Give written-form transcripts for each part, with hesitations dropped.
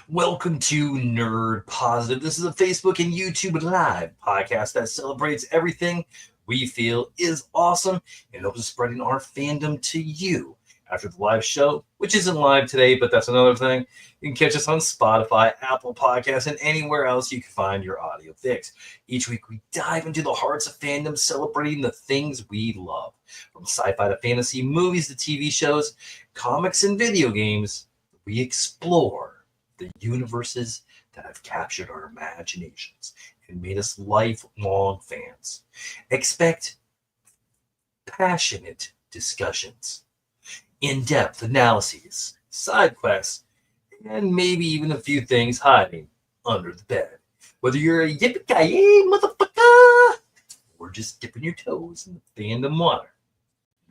Welcome to Nerd Positive. This is a Facebook and YouTube live podcast that celebrates everything we feel is awesome and hopes of spreading our fandom to you. After the live show, which isn't live today, but that's another thing, you can catch us on Spotify, Apple Podcasts, and anywhere else you can find your audio fix. Each week, we dive into the hearts of fandom, celebrating the things we love. From sci-fi to fantasy, movies to TV shows, comics and video games, we explore the universes that have captured our imaginations and made us lifelong fans. Expect passionate discussions, in-depth analyses, side quests, and maybe even a few things hiding under the bed. Whether you're a yippee-ki-yay motherfucker or just dipping your toes in the fandom water,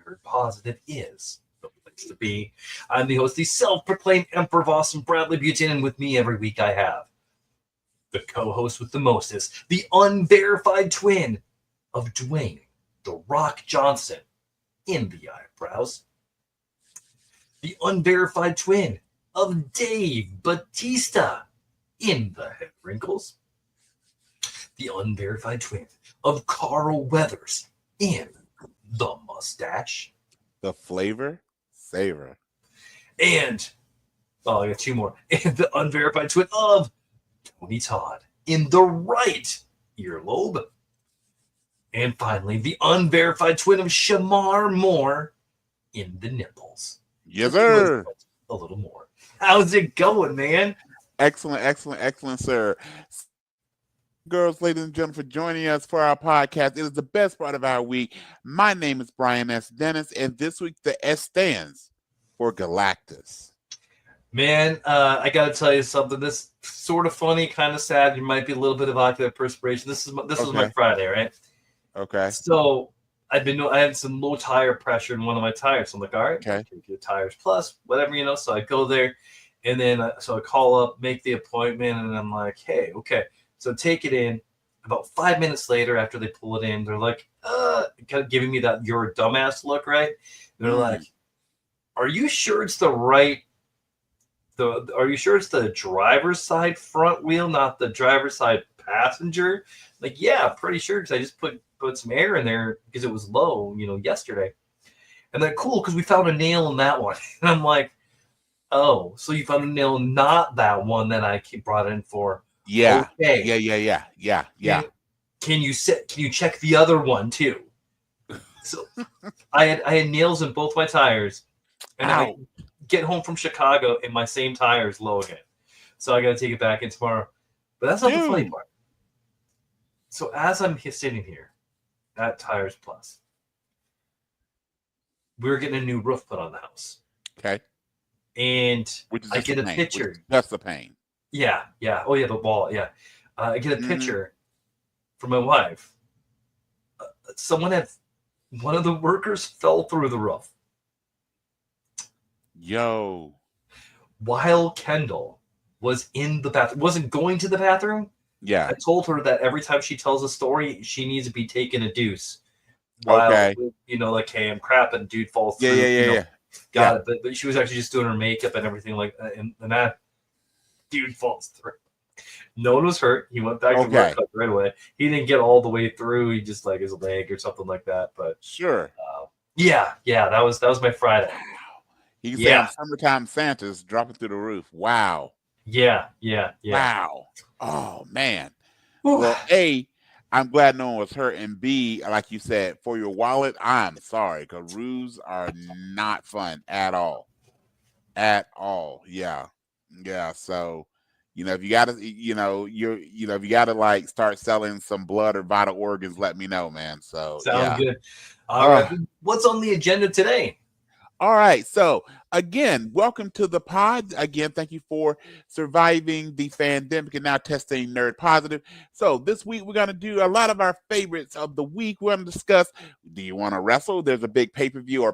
Nerd Positive is the place to be. I'm the host, the self-proclaimed Emperor of Awesome, Bradley Buchanan, and with me every week I have the co-host with the mostest, the unverified twin of Dwayne "The Rock" Johnson in the eyebrows, the unverified twin of Dave Batista in the head wrinkles, the unverified twin of Carl Weathers in the mustache, the flavor savor, and I got two more, and the unverified twin of Tony Todd in the right earlobe, and finally the unverified twin of Shamar Moore in the nipples. Yes, sir. A little more. How's it going, man? Excellent, sir. Girls, ladies and gentlemen, for joining us for our podcast. It is the best part of our week. My name is Brian S. Dennis, and this week the S stands for Galactus. Man, I got to tell you something. This sort of funny, kind of sad. You might be a little bit of ocular perspiration. This was my Friday, right? Okay. So I had some low tire pressure in one of my tires. So I'm like, all right, okay, get tires plus, whatever, So I go there, and then I call up, make the appointment, and I'm like, hey, okay. So take it in. About 5 minutes later, after they pull it in, they're like, kind of giving me that "you're a dumbass" look, right? They're like, are you sure it's the right? Are you sure it's the driver's side front wheel, not the driver's side passenger? Like, yeah, pretty sure, because I just put some air in there because it was low, yesterday. And they're cool because we found a nail in that one. And I'm like, oh, so you found a nail, not that one that I brought in for. Yeah. Okay. Yeah. Can you check the other one too? So I had nails in both my tires, and I get home from Chicago and my same tire is low again. So I got to take it back in tomorrow. But that's not the funny part. So as I'm sitting here at Tires Plus, we're getting a new roof put on the house. Okay. And I get a picture. That's the pain. Yeah. Oh, yeah, the wall. Yeah. I get a picture from my wife. One of the workers fell through the roof. Yo. While Kendall was in the bathroom, wasn't going to the bathroom. Yeah. I told her that every time she tells a story, she needs to be taking a deuce. Okay. Like, hey, I'm crapping, dude falls through. Yeah. Got it. But she was actually just doing her makeup and everything like that. And that dude falls through. No one was hurt. He went back to work right away. He didn't get all the way through. He just his leg or something like that. But sure. Yeah. That was my Friday. You can say I'm summertime Santa's dropping through the roof. Wow. Yeah. Wow. Oh man. Well, A, I'm glad no one was hurt, and B, like you said, for your wallet, I'm sorry, because roofs are not fun at all. Yeah. So, if you gotta, if you gotta like start selling some blood or vital organs, let me know, man. So sounds good. All right. What's on the agenda today? All right. So again, welcome to the pod. Again, thank you for surviving the pandemic and now testing Nerd Positive. So this week, we're going to do a lot of our favorites of the week. We're going to discuss, do you want to wrestle? There's a big pay-per-view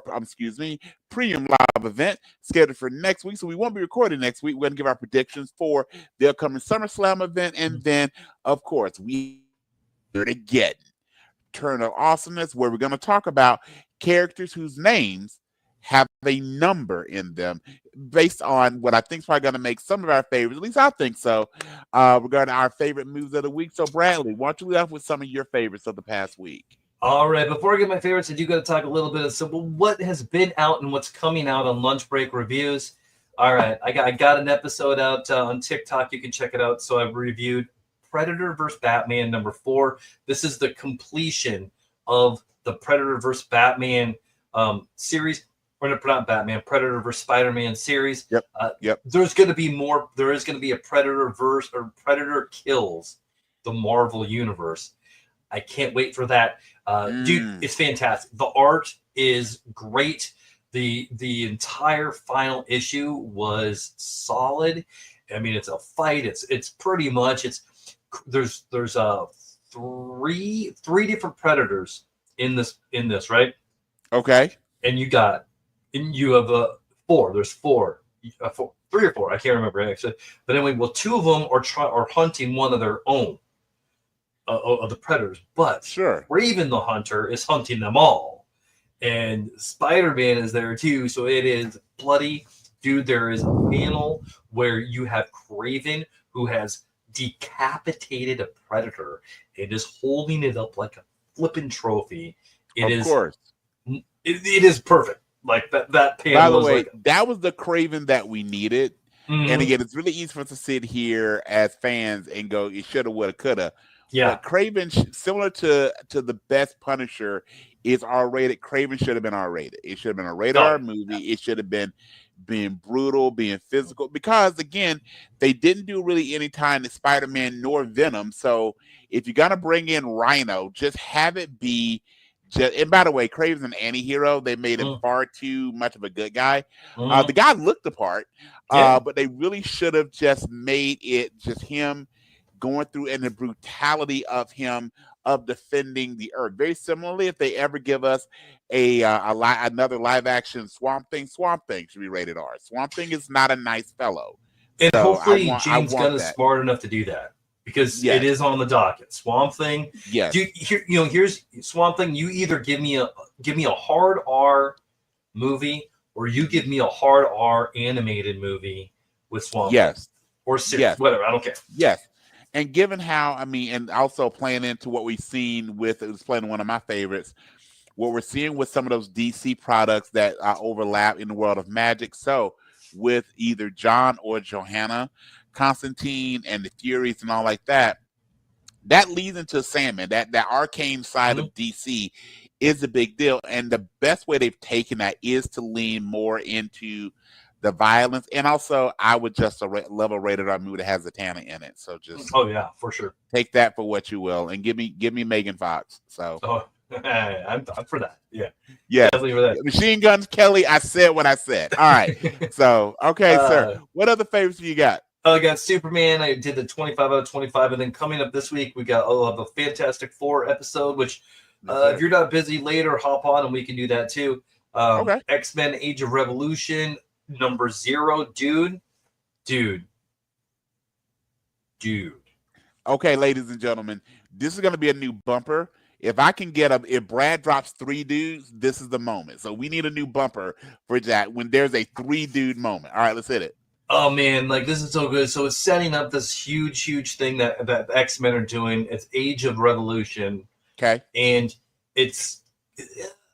premium live event scheduled for next week. So we won't be recording next week. We're going to give our predictions for the upcoming SummerSlam event. And then, of course, we Nerd-a-getton, Turn of Awesomeness, where we're going to talk about characters whose names have a number in them based on what I think is probably going to make some of our favorites. At least I think so. Regarding our favorite movies of the week. So, Bradley, why don't you lead off with some of your favorites of the past week? All right, before I get my favorites, I do got to talk a little bit of what has been out and what's coming out on Lunch Break Reviews. All right, I got an episode out on TikTok. You can check it out. So I've reviewed Predator vs. Batman #4. This is the completion of the Predator vs. Batman series. Or not Batman, Predator vs. Spider-Man series. Yep. There's going to be more. There is going to be a Predator Predator kills the Marvel Universe. I can't wait for that. Dude, it's fantastic. The art is great. The entire final issue was solid. I mean, it's a fight. It's pretty much there's three different Predators in this, right? Okay. And you have four. There's four. 3 or 4. I can't remember actually. But anyway, well, 2 of them are hunting one of their own. Of the Predators, but sure, Raven the Hunter is hunting them all, and Spider-Man is there too. So it is bloody, dude. There is a panel where you have Kraven who has decapitated a Predator and is holding it up like a flippin' trophy. Of course, it is perfect. Like that panel. By the way, that was the Kraven that we needed. Mm-hmm. And again, it's really easy for us to sit here as fans and go, "It shoulda, woulda, coulda." Yeah, but Kraven, similar to the best Punisher, is R-rated. Kraven should have been R-rated. It should have been a rated R movie. It should have been being brutal, being physical. Because again, they didn't do really any time to Spider-Man nor Venom. So if you're gonna bring in Rhino, just have it be. And by the way, Kraven's an anti-hero. They made him far too much of a good guy. The guy looked the part, but they really should have just made it just him going through and the brutality of him of defending the Earth. Very similarly, if they ever give us another live action Swamp Thing should be rated R. Swamp Thing is not a nice fellow, and so hopefully James Gunn is smart enough to do that because it is on the docket. Swamp Thing, here's Swamp Thing. You either give me a hard R movie or you give me a hard R animated movie with Swamp Thing. Or series, whatever. I don't care. Yes. And given how, and also playing into what we've seen with, it was playing one of my favorites, what we're seeing with some of those DC products that overlap in the world of magic. So with either John or Johanna, Constantine and the Furies and all like that, that leads into Sandman. That arcane side of DC is a big deal. And the best way they've taken that is to lean more into the violence, and also I would just level rated R movie that has Zatanna in it. So just for sure, take that for what you will, and give me Megan Fox. So I'm for that. Yeah, definitely for that. Machine Guns Kelly. I said what I said. All right. So sir, what other favorites you got? I got Superman. I did the 25 out of 25, and then coming up this week we got the Fantastic Four episode. Which, if you're not busy later, hop on and we can do that too. X-Men: Age of Revolution. #0, dude. Okay, ladies and gentlemen, this is going to be a new bumper. If I can get if Brad drops 3 dudes, this is the moment. So we need a new bumper for that when there's a 3-dude moment. All right, let's hit it. Oh man, like this is so good. So it's setting up this huge thing that X-Men are doing. It's Age of Revolution. Okay. And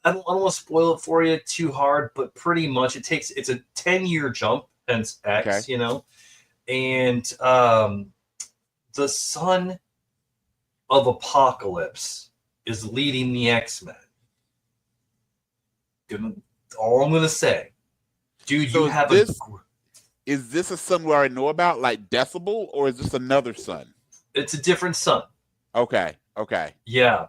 I don't want to spoil it for you too hard, but pretty much it's a 10-year jump, hence X, and the son of Apocalypse is leading the X-Men. All I'm gonna say, dude, so you have is this a son we already know about, like Decibel, or is this another son? It's a different son. Okay. Yeah.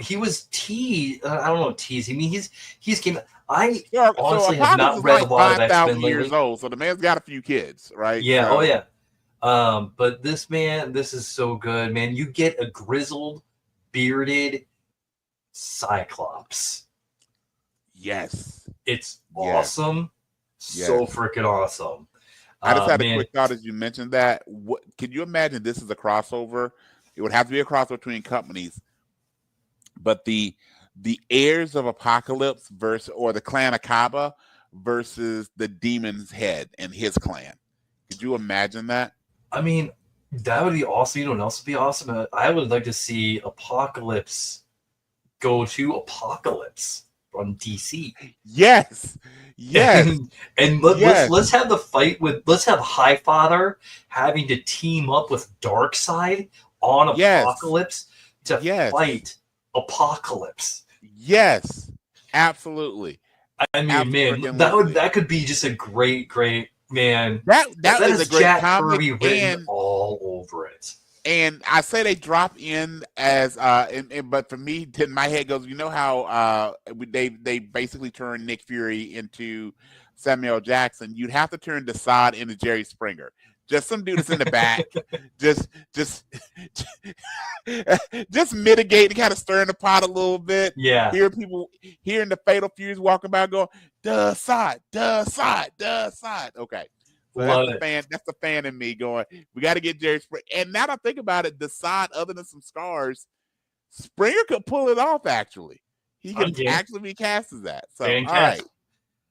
He was teased. I don't know, teased. I mean, he's came. I honestly have not read a lot of X-Men years old, so the man's got a few kids, right? Yeah. But this is so good, man. You get a grizzled, bearded Cyclops. Yes. It's awesome. Yes. So freaking awesome. I just had a quick thought as you mentioned that. Can you imagine this is a crossover? It would have to be a crossover between companies. But the heirs of Apocalypse or the Clan Akaba versus the demon's head and his clan. Could you imagine that? I mean, that would be awesome. You know what else would be awesome? I would like to see Apocalypse go to Apocalypse from DC. Yes. And let's have the fight let's have Highfather having to team up with Darkseid on Apocalypse to fight Apocalypse. Yes, absolutely. I mean, man, that could be just a great man. That is a great Jack comic Kirby written all over it. And I say they drop in as but for me, in my head goes, you know how they basically turned Nick Fury into Samuel Jackson. You'd have to turn Desaad into Jerry Springer. Just some dude that's in the back, just mitigate and kind of stirring the pot a little bit. Yeah. Hearing the Fatal Furies walking by going, Desaad. Okay. So that's the fan in me going, we got to get Jerry Springer. And now that I think about it, Desaad, other than some scars, Springer could pull it off, actually. He could actually be cast as that. So, all right.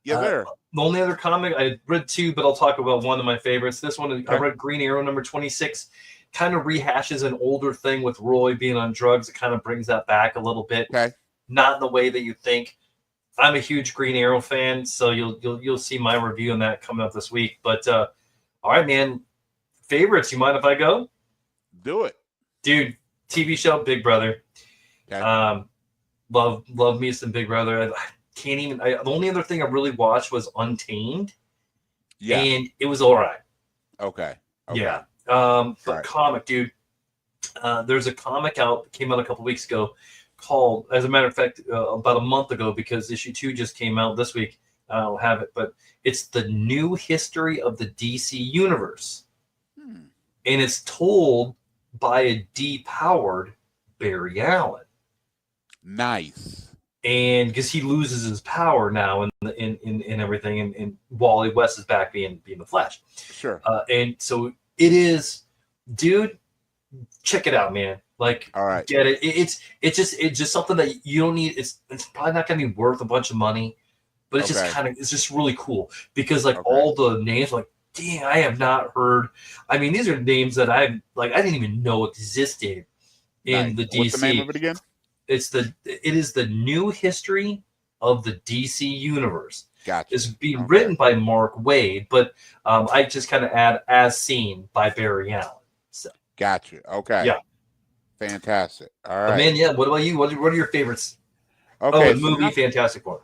Yes, sir. The only other comic, I read two, but I'll talk about one of my favorites. This one, I read Green Arrow number 26. Kind of rehashes an older thing with Roy being on drugs. It kind of brings that back a little bit. Okay. Not in the way that you think. I'm a huge Green Arrow fan, so you'll see my review on that coming up this week. But all right, man. Favorites, you mind if I go? Do it. Dude, TV show Big Brother. Okay. Love me some Big Brother. The only other thing I really watched was Untamed. Yeah. And it was all right. Okay. Yeah. But comic, dude. There's a comic that came out a couple weeks ago called, as a matter of fact, about a month ago, because issue 2 just came out this week. I don't have it, but it's the new history of the DC universe. And it's told by a depowered Barry Allen. Nice. And because he loses his power now in everything, and Wally West is back being the Flash. Sure. And so it is, dude. Check it out, man. Like, all right, get it. It's just something that you don't need. It's probably not going to be worth a bunch of money, but it's just it's just really cool because all the names, like, dang, I have not heard. I mean, these are names that I didn't even know existed in the DC. What's the name of it again? It is the new history of the DC universe. Gotcha. It's being written by Mark Waid, but I just kind of add as seen by Barry Allen. So. Gotcha. Okay. Yeah. Fantastic. All right. Man, yeah. What about you? What are your favorites? Okay. The movie Fantastic Four.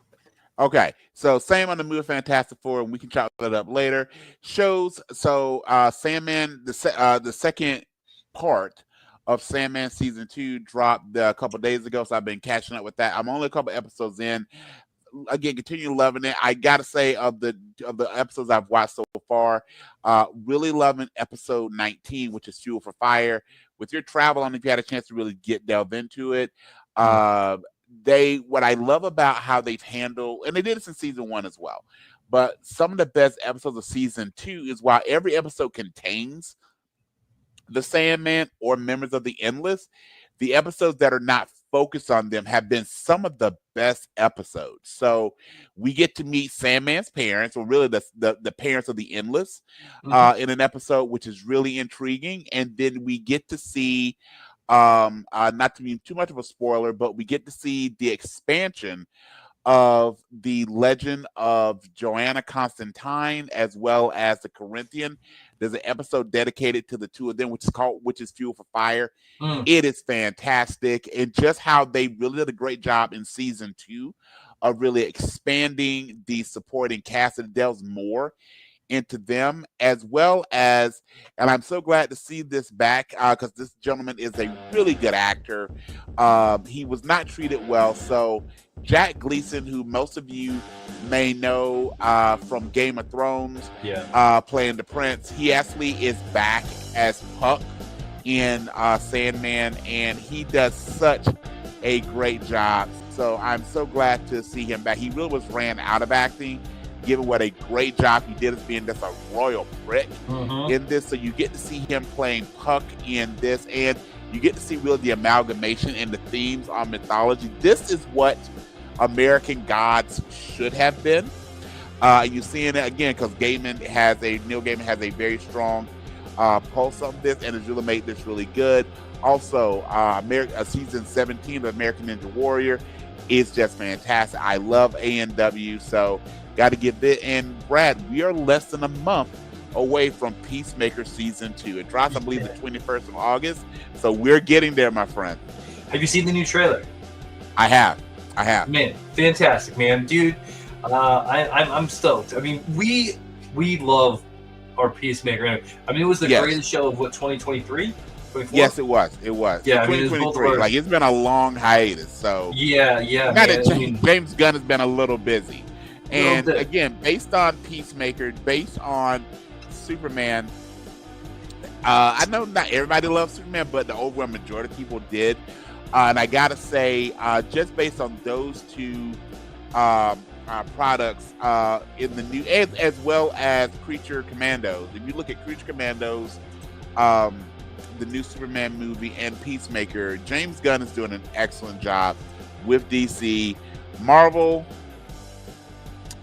Okay. So same on the movie Fantastic Four, and we can chop that up later. Shows. So Sandman, the second part of Sandman season 2 dropped a couple days ago, so I've been catching up with that. I'm only a couple episodes in. Again, continue loving it. I gotta say, of the episodes I've watched so far, really loving episode 19, which is Fuel for Fire. With your travel on, if you had a chance to really delve into it, what I love about how they've handled, and they did this in season 1 as well, but some of the best episodes of season 2 is while every episode contains the Sandman or members of the Endless, the episodes that are not focused on them have been some of the best episodes. So we get to meet Sandman's parents, or really the parents of the Endless, in an episode, which is really intriguing. And then we get to see, not to be too much of a spoiler, but we get to see the expansion of the legend of Joanna Constantine as well as the Corinthian. There's an episode dedicated to the two of them, which is Fuel for Fire. It is fantastic. And just how they really did a great job in season 2 of really expanding the supporting cast and delves more into them, as well as, and I'm so glad to see this back because this gentleman is a really good actor. He was not treated well. So Jack Gleason, who most of you may know from Game of Thrones, playing the Prince, he actually is back as Puck in Sandman, and he does such a great job. So I'm so glad to see him back. He really was ran out of acting, given what a great job he did as being just a royal prick in this. So you get to see him playing Puck in this, and you get to see really the amalgamation and the themes on mythology. This is what American Gods should have been. You're seeing it again because Neil Gaiman has a very strong pulse on this, and has really made this really good. Also, season 17 of American Ninja Warrior is just fantastic. I love ANW, so got to give it. And Brad, we are less than a month away from Peacemaker season 2. It drops, I believe, the 21st of August. So we're getting there, my friend. Have you seen the new trailer? I have. Man, fantastic, man, dude. I'm stoked. I mean, we love our Peacemaker. I mean, it was the greatest show of 2023. 24? Yes, it was. Yeah, I mean, 2023. Like, it's been a long hiatus. So yeah. James Gunn has been a little busy, and again, based on Peacemaker, based on Superman. I know not everybody loves Superman, but the overwhelming majority of people did. And I gotta say, just based on those two products in the new, as well as Creature Commandos. If you look at Creature Commandos, the new Superman movie, and Peacemaker, James Gunn is doing an excellent job with DC. Marvel,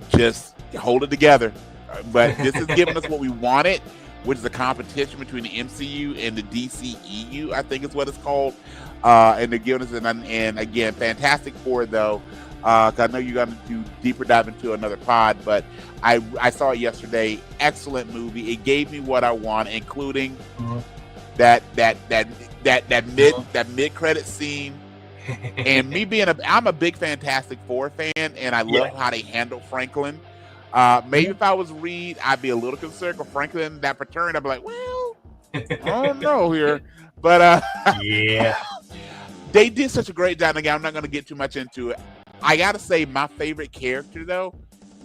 just hold it together. But this is giving us what we wanted, which is a competition between the MCU and the DCEU, I think is what it's called. And they're giving us and again, Fantastic Four, though. Cause I know you're going to do deeper dive into another pod, but I saw it yesterday. Excellent movie. It gave me what I want, including that mid credit scene. And me I'm a big Fantastic Four fan, and I love how they handle Franklin. Maybe if I was Reed, I'd be a little concerned for Franklin, that return. I'd be like, well, I don't know here, but they did such a great job. Again, I'm not going to get too much into it. I gotta say, my favorite character, though,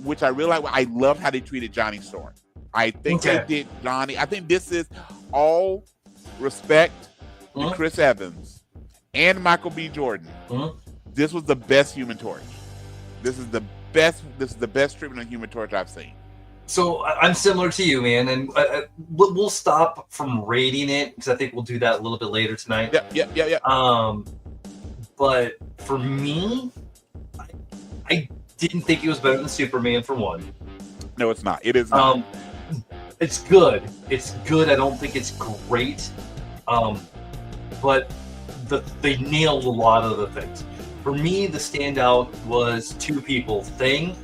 which I really like, I love how they treated Johnny Storm. I think they did Johnny. I think this is all respect to Chris Evans and Michael B. Jordan. This was the best Human Torch. This is the best treatment of Human Torch I've seen. So I'm similar to you, man, and we'll stop from rating it because I think we'll do that a little bit later tonight. Yeah. But for me, I didn't think it was better than Superman, for one. No, it's not. It is not. It's good. It's good. I don't think it's great. But they nailed a lot of the things. For me, the standout was two people: Thing,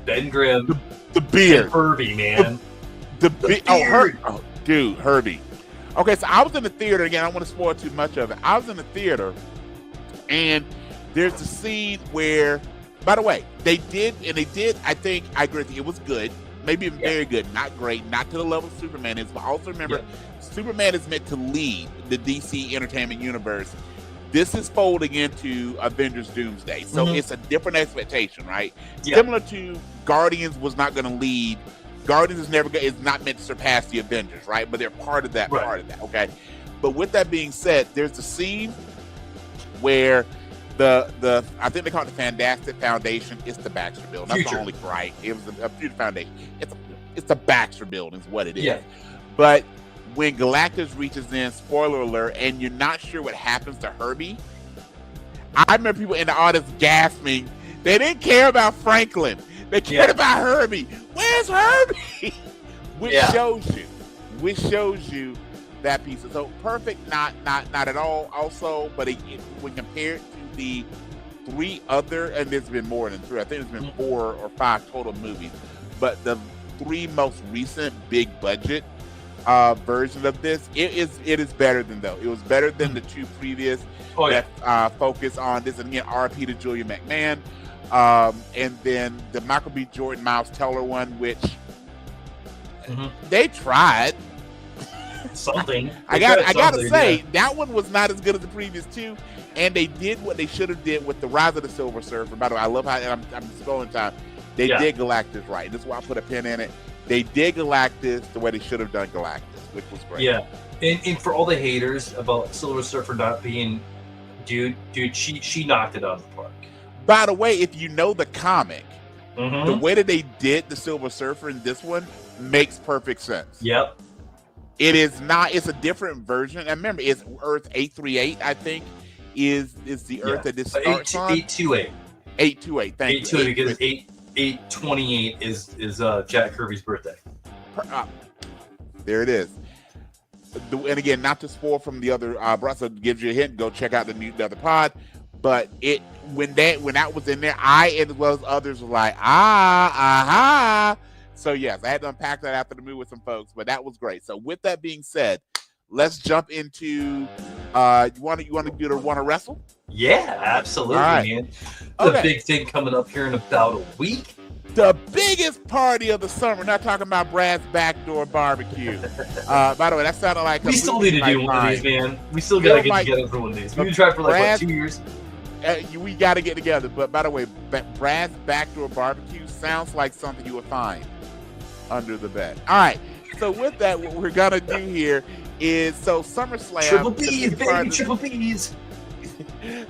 Ben Grimm, the beard, and Herbie, man. The beard. Dude, Herbie. Okay, so I was in the theater again. I don't want to spoil too much of it. I was in the theater, and there's a scene where, by the way, they did. I think I agree with you. It was good, maybe even very good, not great, not to the level Superman is. But also remember, Superman is meant to lead the DC Entertainment Universe. This is folding into Avengers Doomsday, so it's a different expectation, right? Similar to Guardians was not going to lead. Guardians is not meant to surpass the Avengers, right? But they're part of that. Okay. But with that being said, there's a scene where the I think they call it the Fantastic Foundation. It's the Baxter Building. That's the only right. It was a Future Foundation. It's the Baxter Building is what it is. Yeah. But when Galactus reaches in, spoiler alert, and you're not sure what happens to Herbie, I remember people in the audience gasping. They didn't care about Franklin. They cared about Herbie. Where's Herbie? Which shows you that piece. So perfect, not at all. Also, but when compared to the three other, and there's been more than three. I think there's been 4 or 5 total movies, but the 3 most recent big budget version of this, it is better than those. It was better than the 2 previous that focus on this. And again, RP to Julia McMahon, and then the Michael B. Jordan, Miles Teller one, which they tried something. I gotta say that one was not as good as the previous 2, and they did what they should have did with the Rise of the Silver Surfer. By the way, I love how I'm scrolling time. They did Galactus right. This is why I put a pin in it. They did Galactus the way they should have done Galactus, which was great. Yeah, and for all the haters about Silver Surfer not being, dude, she knocked it out of the park. By the way, if you know the comic, the way that they did the Silver Surfer in this one makes perfect sense. Yep. It is not. It's a different version. And remember, it's Earth 838. I think is the Earth that this starts on. 828. 828. Thank you. 828 because 8/28 is Jack Kirby's birthday. There it is. And again, not to spoil from the other so it gives you a hint. Go check out the other pod. But when that was in there, I as well as others were like, aha. So yes, I had to unpack that after the movie with some folks, but that was great. So with that being said, let's jump into you want to do the wanna wrestle? Yeah, absolutely, right. man. The big thing coming up here in about a week. The biggest party of the summer. We're not talking about Brad's Backdoor Barbecue. By the way, that sounded like we still need to do one of these, man. We still gotta get together for one of these. We've been trying for like 2 years. We got to get together. But by the way, Brad's Backdoor Barbecue sounds like something you would find under the bed. All right. So with that, what we're gonna do here is SummerSlam. Triple B's, baby, Triple B's.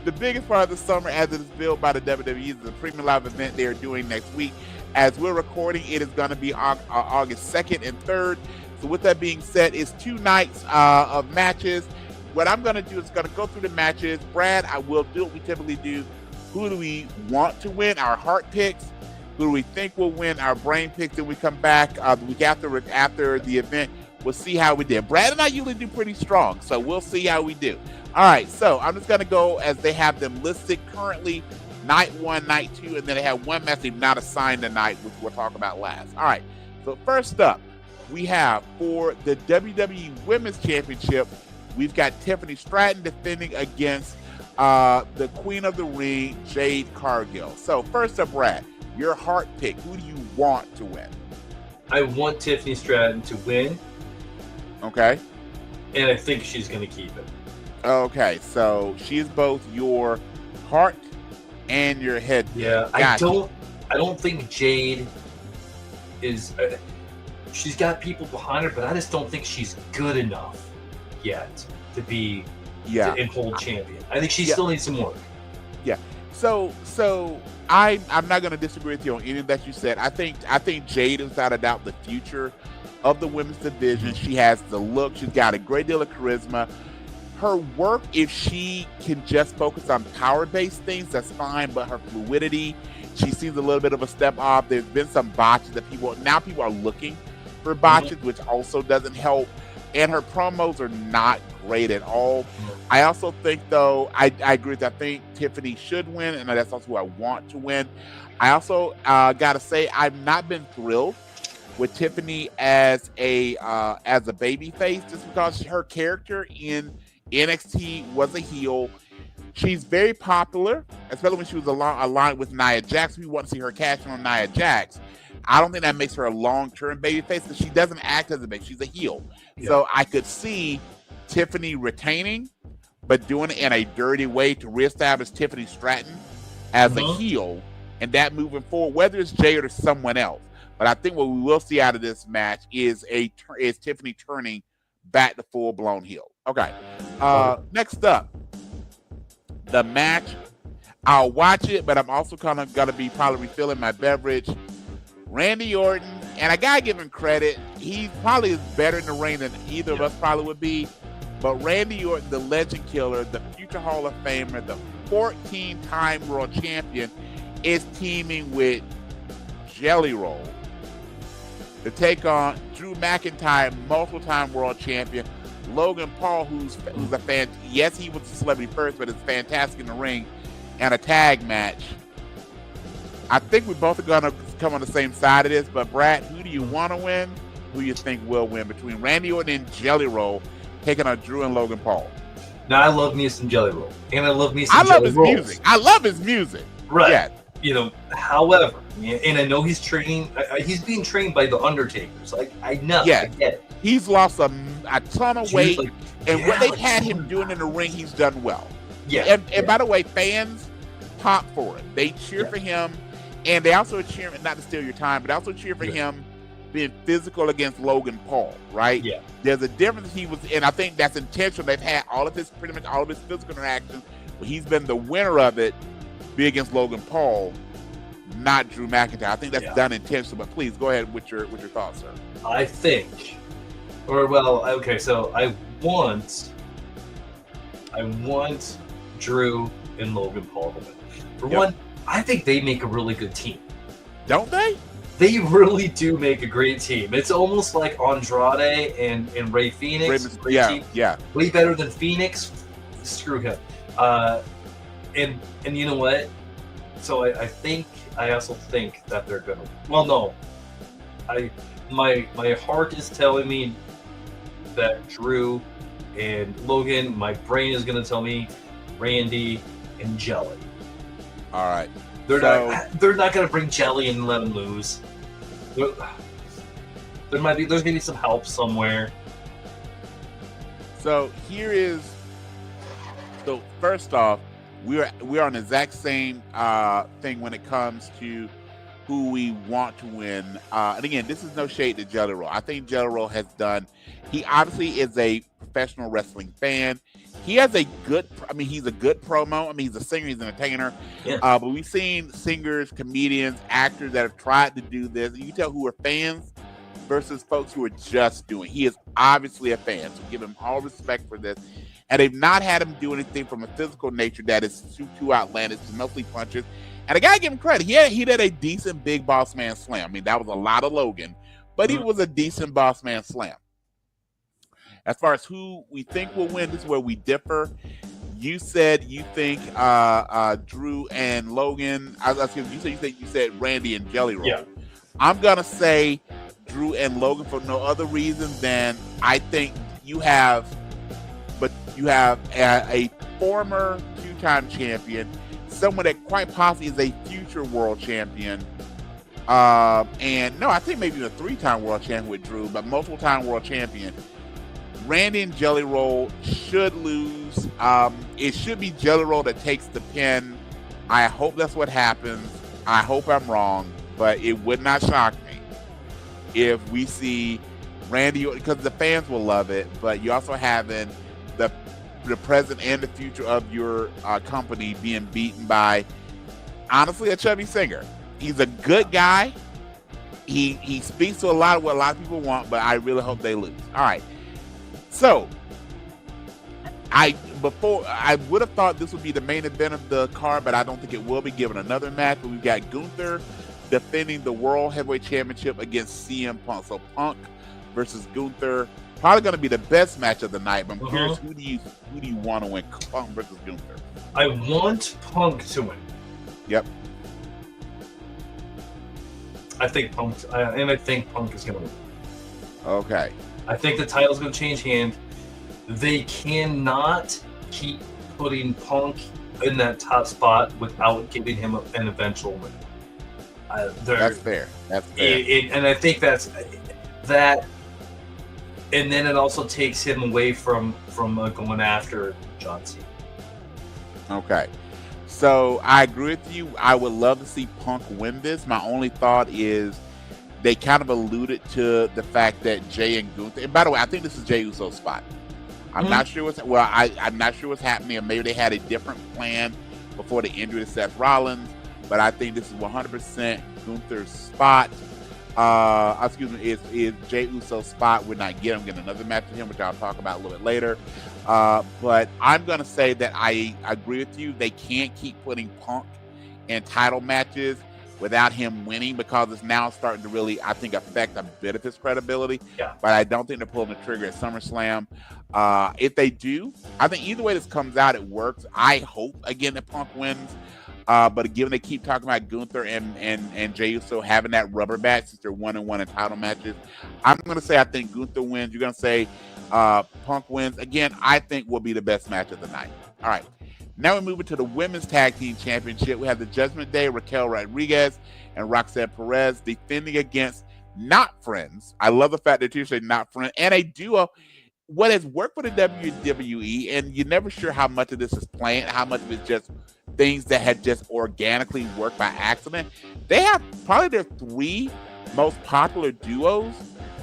The biggest part of the summer, as it is billed by the WWE, is the premium live event they are doing next week. As we're recording, it is going to be August 2nd and 3rd. So with that being said, it's 2 nights of matches. What I'm going to do is going to go through the matches. Brad, I will do what we typically do. Who do we want to win? Our heart picks. Who do we think will win? Our brain picks. Then we come back the week after the event. We'll see how we did. Brad and I usually do pretty strong, so we'll see how we do. All right, so I'm just going to go as they have them listed currently, night 1, night 2, and then they have one match they've not assigned tonight, which we'll talk about last. All right, so first up, we have for the WWE Women's Championship, we've got Tiffany Stratton defending against the Queen of the Ring, Jade Cargill. So first up, Brad, your heart pick. Who do you want to win? I want Tiffany Stratton to win. Okay. And I think she's going to keep it. Okay, so she is both your heart and your head. Yeah, gotcha. I don't think Jade is. She's got people behind her, but I just don't think she's good enough yet to be and hold champion. I think she still needs some work. Yeah. So I'm not going to disagree with you on anything that you said. I think Jade is without a doubt the future of the women's division. She has the look. She's got a great deal of charisma. Her work, if she can just focus on power-based things, that's fine, but her fluidity, she seems a little bit of a step off. There's been some botches that people are looking for botches, which also doesn't help. And her promos are not great at all. I also think, though, I agree with that. I think Tiffany should win, and that's also who I want to win. I also got to say, I've not been thrilled with Tiffany as a baby face, just because her character in NXT was a heel. She's very popular, especially when she was aligned with Nia Jax. We want to see her cash in on Nia Jax. I don't think that makes her a long-term babyface, because she doesn't act as a baby. She's a heel. Yeah. So I could see Tiffany retaining, but doing it in a dirty way to reestablish Tiffany Stratton as a heel, and that moving forward, whether it's Jade or someone else. But I think what we will see out of this match is Tiffany turning back to full-blown heel. Okay. Next up, the match. I'll watch it, but I'm also kind of going to be probably refilling my beverage. Randy Orton, and I got to give him credit. He probably is better in the ring than either of us probably would be. But Randy Orton, the legend killer, the future Hall of Famer, the 14-time world champion, is teaming with Jelly Roll to take on Drew McIntyre, multiple-time world champion, Logan Paul, who's a fan. Yes, he was a celebrity first, but is fantastic in the ring, and a tag match. I think we both are going to come on the same side of this, but Brad, who do you want to win? Who do you think will win between Randy Orton and Jelly Roll taking on Drew and Logan Paul? Now, I love me some Jelly Roll, and I love me some Jelly Roll. I love his music. Right. Yeah. However, and I know he's training. He's being trained by the Undertaker. So I know. Yeah. I get it. He's lost a ton of weight, and what they've had him doing in the ring, he's done well. Yeah. And by the way, fans pop for it. They cheer for him, and they also cheer, not to steal your time, but also cheer for him being physical against Logan Paul, right? Yeah. There's a difference. And I think that's intentional. They've had pretty much all of his physical interactions, but he's been the winner of it, be against Logan Paul, not Drew McIntyre. I think that's done intentionally, but please go ahead with your thoughts, sir. I think, so I want Drew and Logan Paul to win. For one, I think they make a really good team. Don't they? They really do make a great team. It's almost like Andrade and Ray Phoenix. Yeah. Way better than Phoenix. Screw him. And you know what? So I also think that they're gonna. Well, no. My heart is telling me that Drew and Logan. My brain is gonna tell me Randy and Jelly. All right. They're not gonna bring Jelly and let him lose. There's maybe some help somewhere. So first off, we're on the exact same thing when it comes to who we want to win. And again, this is no shade to Jelly Roll. I think Jelly Roll has done. He obviously is a professional wrestling fan. He has he's a good promo. He's a singer, he's an entertainer. Yeah. But we've seen singers, comedians, actors that have tried to do this. You can tell who are fans versus folks who are just doing. He is obviously a fan, so give him all respect for this. And they've not had him do anything from a physical nature that is too outlandish, mostly punches. And I gotta give him credit. He did a decent Big Boss Man slam. That was a lot of Logan, but he was a decent Boss Man slam. As far as who we think will win, this is where we differ. You said you think Drew and Logan. You said Randy and Jelly Roll. Yeah. I'm gonna say Drew and Logan for no other reason than I think you have a former two-time champion, someone that quite possibly is a future world champion. And no, I think maybe a three-time world champion with Drew, but multiple-time world champion. Randy and Jelly Roll should lose. It should be Jelly Roll that takes the pin. I hope that's what happens. I hope I'm wrong, but it would not shock me if we see Randy, because the fans will love it, but you're also having the present and the future of your company being beaten by, honestly, a chubby singer. He's a good guy. He speaks to a lot of what a lot of people want, but I really hope they lose. All right. So, I would have thought this would be the main event of the card, but I don't think it will be, given another match. But we've got Gunther defending the World Heavyweight Championship against CM Punk. So Punk versus Gunther, probably going to be the best match of the night. But I'm curious, who do you want to win, Punk versus Gunther? I want Punk to win. Yep. I think Punk is going to win. Okay. I think the title's going to change hand. They cannot keep putting Punk in that top spot without giving him an eventual win. That's fair. And I think that's that. And then it also takes him away from going after John Cena. Okay. So I agree with you. I would love to see Punk win this. My only thought is they kind of alluded to the fact that Jay and Gunther. And by the way, I think this is Jey Uso's spot. I'm not sure I'm not sure what's happening. Or maybe they had a different plan before the injury to Seth Rollins. But I think this is 100% Gunther's spot. Is Jey Uso's spot. We're not getting another match with him, which I'll talk about a little bit later. But I'm going to say that I agree with you. They can't keep putting Punk in title matches without him winning, because it's now starting to really, I think, affect a bit of his credibility. Yeah. But I don't think they're pulling the trigger at SummerSlam. If they do, I think either way this comes out, it works. I hope, again, that Punk wins. But given they keep talking about Gunther and Jey Uso having that rubber match, since they're 1-1 in title matches, I'm going to say I think Gunther wins. You're going to say Punk wins. Again, I think will be the best match of the night. All right. Now we're moving to the Women's Tag Team Championship. We have the Judgment Day, Raquel Rodriguez and Roxanne Perez defending against Not Friends. I love the fact that you say Not Friends. And a duo. What has worked for the WWE, and you're never sure how much of this is planned, how much of it's just things that had just organically worked by accident. They have probably their three most popular duos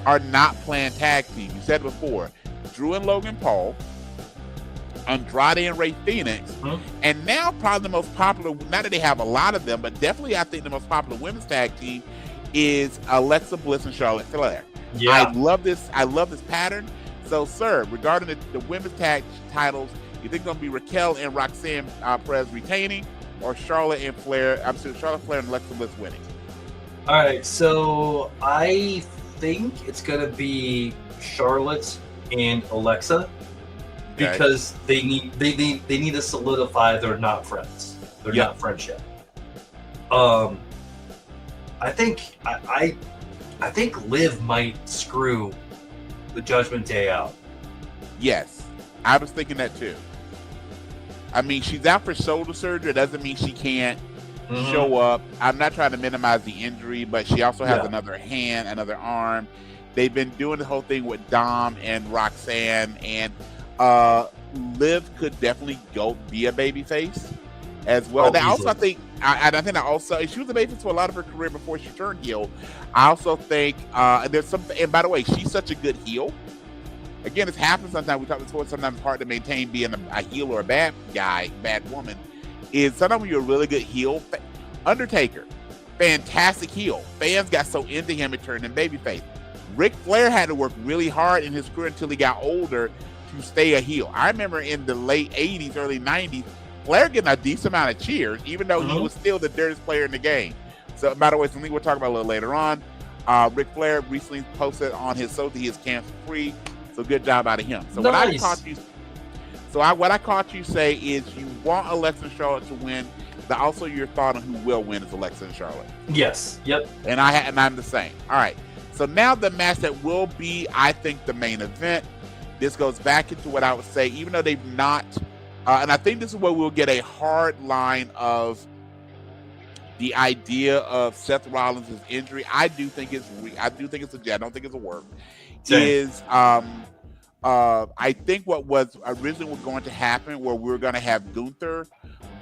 are not planned tag teams. You said before, Drew and Logan Paul, Andrade and Ray Phoenix, and now probably the most popular, not that they have a lot of them, but definitely I think the most popular women's tag team is Alexa Bliss and Charlotte Flair. Yeah. I love this pattern. So, sir, regarding the women's tag titles, you think it's going to be Raquel and Roxanne Perez retaining, or Charlotte Flair and Alexa Bliss winning? All right, so I think it's gonna be Charlotte and Alexa Okay. because they need to solidify they're not friends. They're Yep. not friends yet. I think I think Liv might screw the Judgment Day out. Yes, I was thinking that too. I mean, she's out for shoulder surgery. It doesn't mean she can't show up. I'm not trying to minimize the injury, but she also has another hand, another arm. They've been doing the whole thing with Dom and Roxanne, and Liv could definitely go be a babyface as well. Oh, and I easily. also think, she was a babyface for a lot of her career before she turned heel. I also think there's something, and by the way, she's such a good heel. Again, it's happened sometimes. We talk before. Sometimes it's hard to maintain being a heel or a bad guy, bad woman. Is sometimes when you're a really good heel. Undertaker, fantastic heel. Fans got so into him it turned him babyface. Ric Flair had to work really hard in his career until he got older to stay a heel. I remember in the late 80s, early 90s, Flair getting a decent amount of cheers, even though he was still the dirtiest player in the game. So, by the way, something we'll talk about a little later on. Ric Flair recently posted on his social he is cancer free. So good job out of him. So Nice. what I caught you say is you want Alexa and Charlotte to win, but also your thought on who will win is Alexa and Charlotte. Yes. Yep. And I'm the same. All right. So now the match that will be, I think, the main event. This goes back into what I would say, even though they've not, and I think this is where we'll get a hard line of the idea of Seth Rollins' injury. I do think it's I don't think it's a work. Same. Is I think what was originally going to happen, where we were going to have Gunther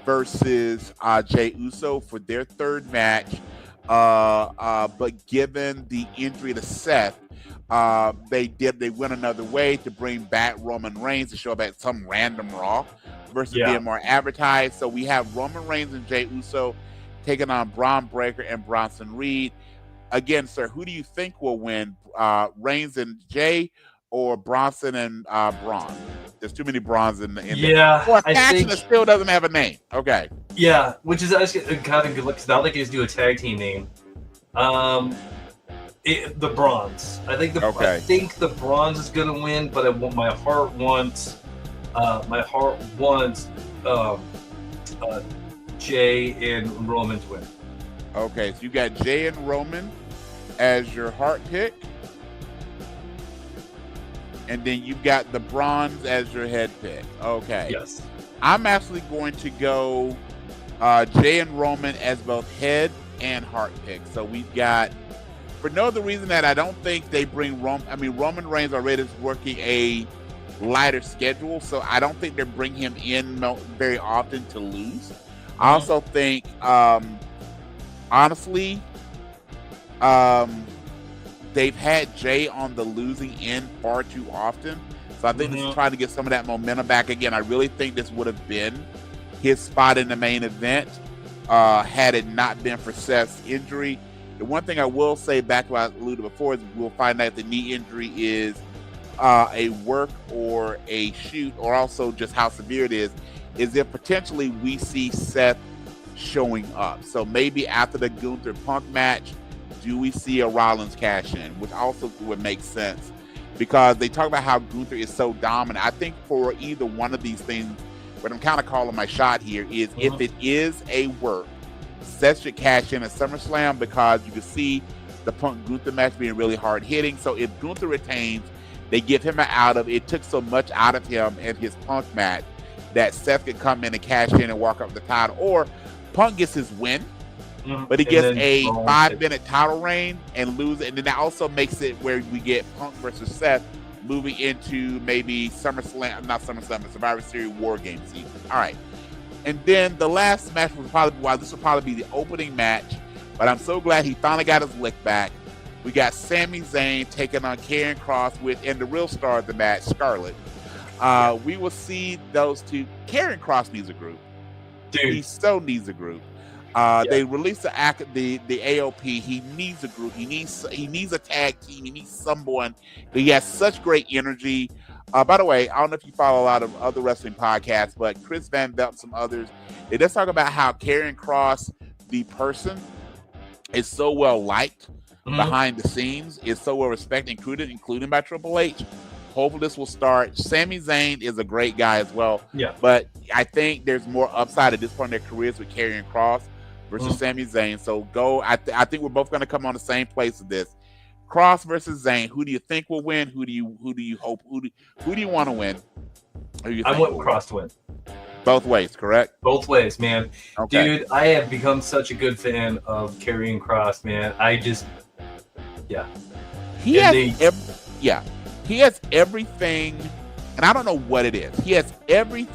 versus Jey Uso for their third match, but given the injury to Seth, they went another way to bring back Roman Reigns to show up at some random Raw versus being more advertised. So we have Roman Reigns and Jey Uso taking on Braun Breaker and Bronson Reed. Again, sir, who do you think will win? Reigns and Jey, or Bronson and Braun? There's too many Brauns in the or a faction that still doesn't have a name. Okay. Yeah, which is actually kind of good because now they can just do a tag team name. The Bronze. I think the Bronze is gonna win, but my heart wants Jey and Roman to win. Okay, so you got Jey and Roman as your heart pick, and then you've got the Bronze as your head pick. Okay. Yes. I'm actually going to go Jey and Roman as both head and heart picks. So we've got, for no other reason that I don't think they bring Roman Reigns already is working a lighter schedule, so I don't think they bring him in very often to lose. I also think, honestly, they've had Jey on the losing end far too often. So I think this is trying to get some of that momentum back again. I really think this would have been his spot in the main event had it not been for Seth's injury. The one thing I will say, back to what I alluded before, is we'll find out the knee injury is a work or a shoot, or also just how severe it is if potentially we see Seth showing up. So maybe after the Gunther Punk match, do we see a Rollins cash in, which also would make sense because they talk about how Gunther is so dominant. I think for either one of these things, what I'm kind of calling my shot here is if it is a work, Seth should cash in at SummerSlam because you can see the Punk Gunther match being really hard hitting. So if Gunther retains, they give him an out of it. Took so much out of him in his Punk match that Seth could come in and cash in and walk up the title, or Punk gets his win, but he gets a 5-minute title reign and lose it. And then that also makes it where we get Punk versus Seth moving into maybe Survivor Series War Game season. All right. And then the last match this will probably be the opening match, but I'm so glad he finally got his lick back. We got Sami Zayn taking on Karrion Kross and the real star of the match, Scarlett. We will see those two. Karrion Kross needs a group. Dude. He so needs a group. They released the AOP. He needs a group. He needs a tag team. He needs someone. He has such great energy. By the way, I don't know if you follow a lot of other wrestling podcasts, but Chris Van Velt and some others, they just talk about how Karrion Kross, the person, is so well liked Mhm. behind the scenes. It's so well respected, including by Triple H. Hopefully this will start. Sami Zayn is a great guy as well. Yeah. But I think there's more upside at this point in their careers with Karrion Kross versus Mhm. Sami Zayn. So I think we're both going to come on the same place with this. Kross versus Zayn. Who do you think will win? Who do you hope? Who do you want to win? Who do you I think want will win? Kross to win. Both ways, correct? Both ways, man. Okay. Dude, I have become such a good fan of Karrion Kross, man. He has everything, and I don't know what it is. He has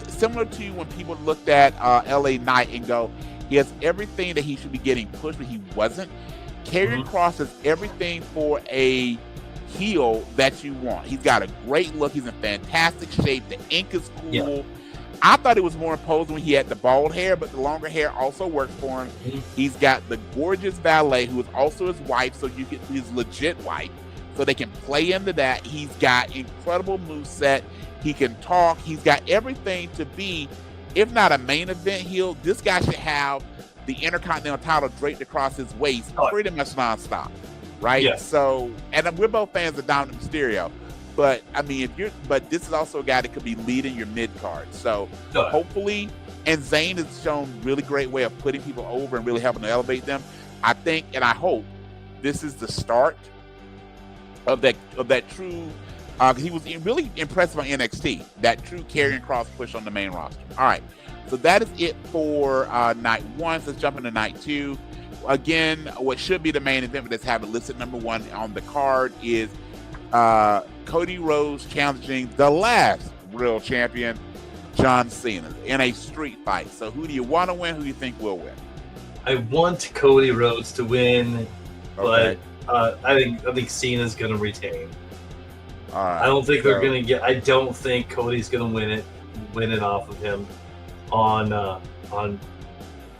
similar to when people looked at LA Knight and go, he has everything that he should be getting pushed, but he wasn't. Karrion Kross has everything for a heel that you want. He's got a great look. He's in fantastic shape. The ink is cool. Yeah. I thought it was more imposing when he had the bald hair, but the longer hair also works for him. He's got the gorgeous valet who is also his wife, so you get his legit wife, so they can play into that. He's got incredible moveset. He can talk. He's got everything to be, if not a main event heel, this guy should have the Intercontinental title draped across his waist pretty much nonstop, right? Yes. So, and we're both fans of Dominic Mysterio. But I mean, but this is also a guy that could be leading your mid card. So hopefully, and Zayn has shown really great way of putting people over and really helping to elevate them. I think, and I hope, this is the start of that true. He was really impressive on NXT. That true Karrion Kross push on the main roster. All right, so that is it for night one. So let's jump into night two. Again, what should be the main event, but let's have it listed number one on the card is Cody Rhodes challenging the last real champion, John Cena, in a street fight. So who do you want to win? Who do you think will win? I want Cody Rhodes to win, Okay. but I think Cena's gonna retain. All right. I don't think they're gonna get. I don't think Cody's gonna win it off of him on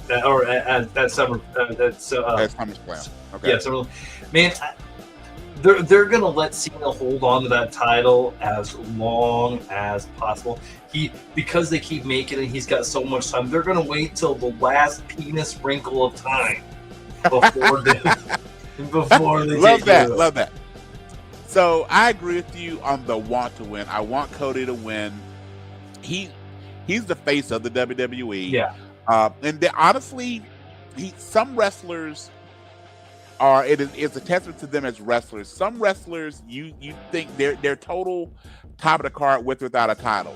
that or at Summer. That's SummerSlam. Okay. Yeah, Summer. Man, they're gonna let Cena hold on to that title as long as possible. Because they keep making it, he's got so much time. They're gonna wait till the last penis wrinkle of time before they love that. So I agree with you on the want to win. I want Cody to win. He's the face of the WWE. Yeah. And honestly, some wrestlers it's a testament to them as wrestlers. Some wrestlers you think they're total top of the card with or without a title.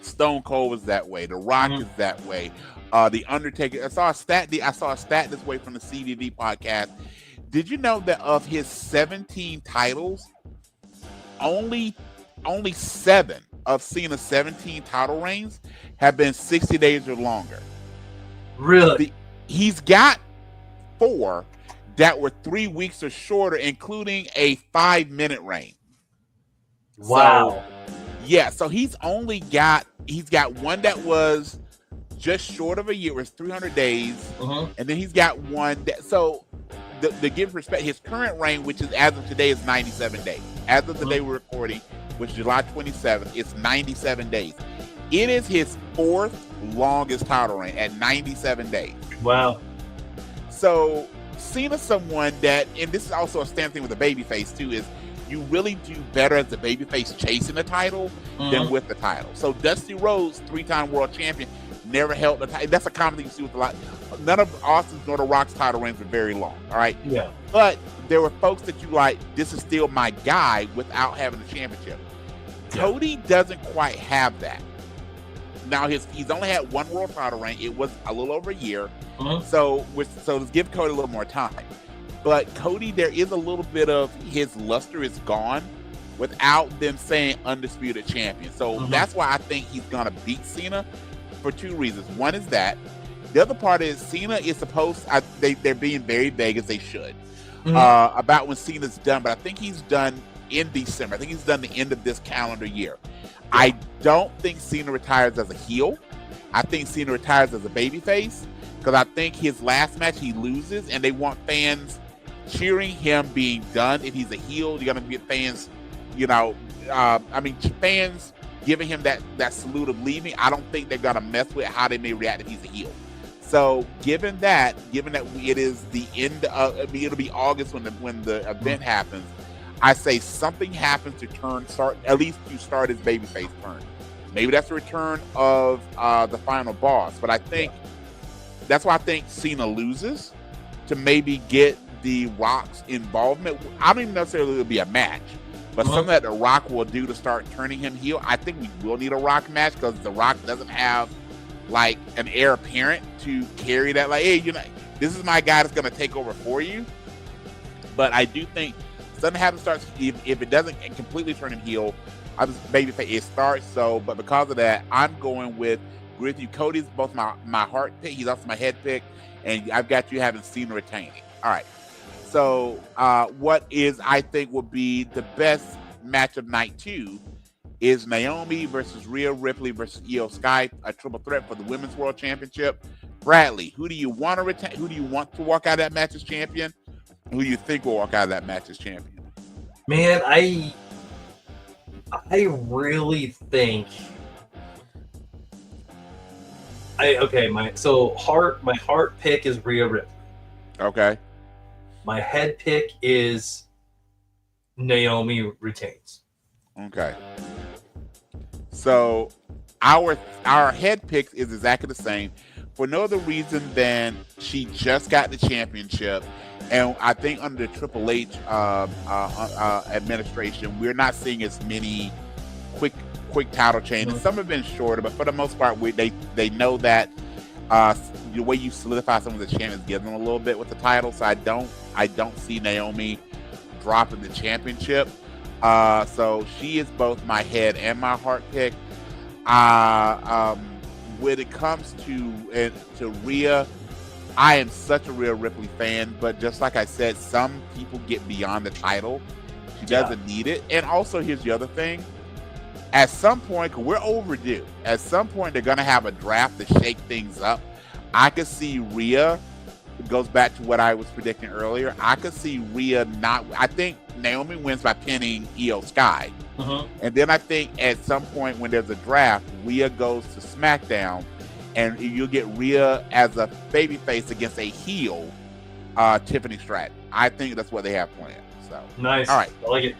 Stone Cold was that way. The Rock is that way. The Undertaker. I saw a stat this way from the CDD podcast. Did you know that of his 17 titles, only 7 of Cena's 17 title reigns have been 60 days or longer? Really? He's got 4 that were 3 weeks or shorter, including a 5-minute reign. Wow. So he's got one that was just short of a year. It was 300 days. And then he's got one that, so to give respect, his current reign, which is as of today, is 97 days. As of the day we're recording, which is July 27th, it's 97 days. It is his 4th longest title reign at 97 days. Wow. So Cena's someone that, and this is also a standard thing with the babyface too, is you really do better as a babyface chasing the title than with the title. So Dusty Rhodes, 3-time world champion, never held the title. That's a common thing you see with a lot. None of Austin's nor The Rock's title reigns were very long. All right. Yeah. But there were folks that you like, this is still my guy without having the championship. Yeah. Cody doesn't quite have that. Now he's only had 1 world title reign. It was a little over a year. So let's give Cody a little more time. But Cody, there is a little bit of his luster is gone without them saying undisputed champion. So that's why I think he's gonna beat Cena for 2 reasons. One is that. The other part is Cena is supposed. They're being very vague, as they should, about when Cena's done. But I think he's done in December. I think he's done the end of this calendar year. I don't think Cena retires as a heel. I think Cena retires as a babyface, because I think his last match he loses, and they want fans cheering him being done. If he's a heel, you're gonna get fans, fans giving him that salute of leaving. I don't think they're gonna mess with how they may react if he's a heel. So given that it is the end of, it'll be August when the event happens. I say something happens to start his babyface turn. Maybe that's the return of the final boss. But I think that's why I think Cena loses to maybe get the Rock's involvement. I don't even necessarily it'll be a match, but something that the Rock will do to start turning him heel. I think we will need a Rock match because the Rock doesn't have like an heir apparent to carry that. Like, hey, this is my guy that's going to take over for you. But I do think something happens starts if it doesn't completely turn him heel. I was babyface. It starts so, but because of that, I'm going with you. Cody's both my heart pick. He's also my head pick, and I've got you having Cena retaining. All right. So, what is I think will be the best match of night 2 is Naomi versus Rhea Ripley versus Io Sky, a triple threat for the Women's World Championship. Bradley, who do you want to retain? Who do you want to walk out of that match as champion? Who do you think will walk out of that match as champion? Man, I really think my heart pick is Rhea Ripley. Okay. My head pick is Naomi retains. Okay. So our head pick is exactly the same for no other reason than she just got the championship. And I think under the Triple H administration, we're not seeing as many quick title changes. Some have been shorter, but for the most part, they know that the way you solidify some of the champions gives them a little bit with the title. So I don't see Naomi dropping the championship. So she is both my head and my heart pick. When it comes to Rhea, I am such a Rhea Ripley fan, but just like I said, some people get beyond the title. She doesn't need it. And also, here's the other thing. At some point, we're overdue. At some point, they're going to have a draft to shake things up. I could see Rhea, it goes back to what I was predicting earlier. I could see Rhea I think Naomi wins by pinning Io Sky. And then I think at some point when there's a draft, Rhea goes to SmackDown, and you'll get Rhea as a babyface against a heel, Tiffany Stratton. I think that's what they have planned. So nice. All right. I like it.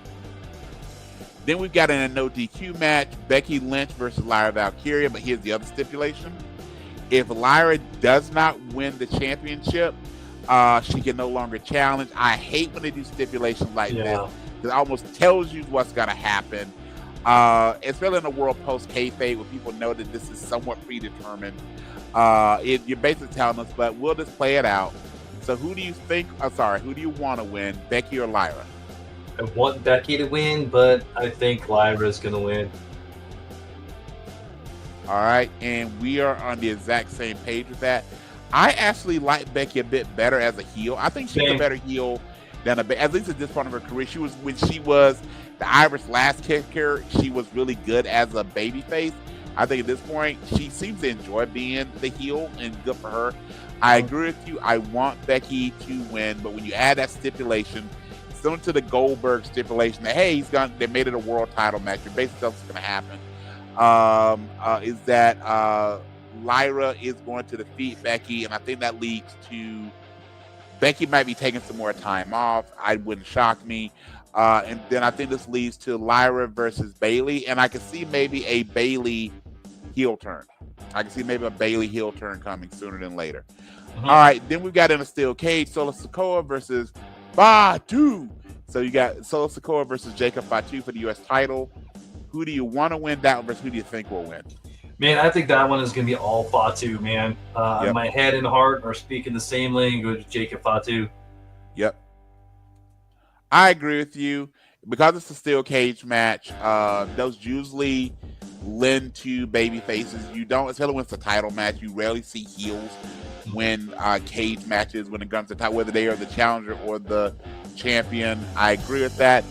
Then we've got in a no DQ match, Becky Lynch versus Lyra Valkyria. But here's the other stipulation. If Lyra does not win the championship, she can no longer challenge. I hate when they do stipulations like this. It almost tells you what's going to happen. Especially in a world post-kayfabe where people know that this is somewhat predetermined. You're basically telling us, but we'll just play it out. So who do you want to win, Becky or Lyra? I want Becky to win, but I think Lyra's going to win. All right, and we are on the exact same page with that. I actually like Becky a bit better as a heel. I think she's a better heel than at least at this point of her career. When she was the Irish Last Kicker, she was really good as a babyface. I think at this point, she seems to enjoy being the heel, and good for her. I agree with you. I want Becky to win, but when you add that stipulation, similar to the Goldberg stipulation that, hey, they made it a world title match, you're basically telling us what's going to happen, is that Lyra is going to defeat Becky, and I think that leads to Becky might be taking some more time off. I wouldn't shock me. And then I think this leads to Lyra versus Bayley, and I can see maybe a Bayley heel turn. I can see maybe a Bayley heel turn coming sooner than later. All right, then we've got in a steel cage, Solo Sikoa versus Fatu. So you got Solo Sikoa versus Jacob Fatu for the U.S. title. Who do you want to win that one versus who do you think will win? Man, I think that one is going to be all Fatu, man. My head and heart are speaking the same language, Jacob Fatu. Yep. I agree with you. Because it's a steel cage match, those usually lend to baby faces. You don't, especially when it's a title match, you rarely see heels win cage matches when it comes to whether they are the challenger or the champion. I agree with that.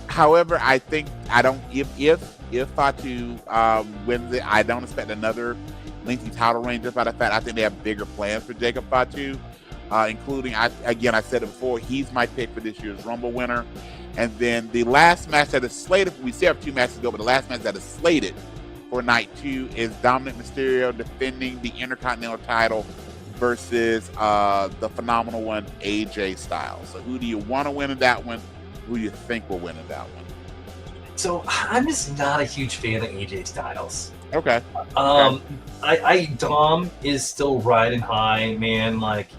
However, I think if Fatu wins it, I don't expect another lengthy title reign just by the fact I think they have bigger plans for Jacob Fatu, including, I said it before, he's my pick for this year's Rumble winner. And then the last match that is slated, we still have 2 matches to go, but the last match that is slated for night 2 is Dominic Mysterio defending the Intercontinental title versus the phenomenal one, AJ Styles. So who do you want to win in that one? Who do you think will win in that one? So I'm just not a huge fan of AJ Styles. Okay. Dom is still riding high, man. Like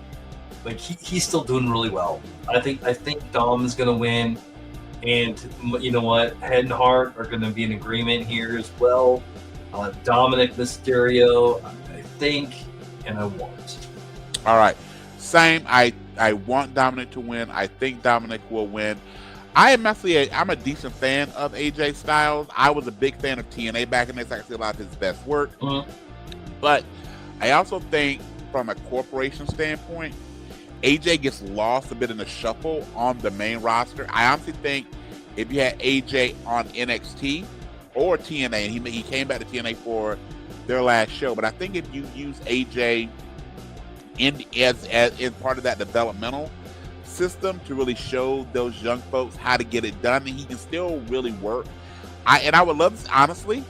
he's still doing really well. I think Dom is gonna win, and you know what? Head and Heart are gonna be in agreement here as well. Dominic Mysterio, I think, and I want. All right, same. I want Dominic to win. I think Dominic will win. I'm a decent fan of AJ Styles. I was a big fan of TNA back in this. I can see a lot of his best work. But I also think from a corporation standpoint, AJ gets lost a bit in the shuffle on the main roster. I honestly think if you had AJ on NXT or TNA, and he came back to TNA for their last show, but I think if you use AJ as part of that developmental system to really show those young folks how to get it done, and he can still really work. I would love to, honestly,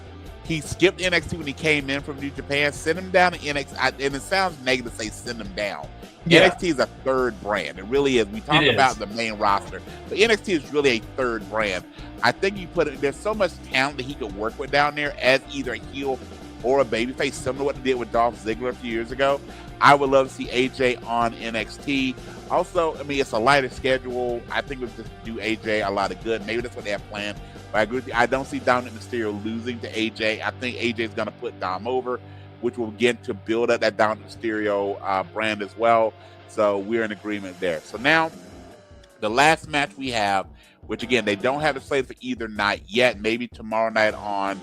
he skipped NXT when he came in from New Japan. Send him down to NXT, and it sounds negative to say send him down. Yeah. NXT is a third brand. It really is. We talk about the main roster, but NXT is really a third brand. I think there's so much talent that he could work with down there as either a heel or a babyface, similar to what they did with Dolph Ziggler a few years ago. I would love to see AJ on NXT. Also, I mean, it's a lighter schedule. I think we'll just do AJ a lot of good. Maybe that's what they have planned. But I agree with you. I don't see Dominic Mysterio losing to AJ. I think AJ is going to put Dom over, which will begin to build up that Dominic Mysterio brand as well. So we're in agreement there. So now, the last match we have, which again, they don't have it slated for either night yet. Maybe tomorrow night on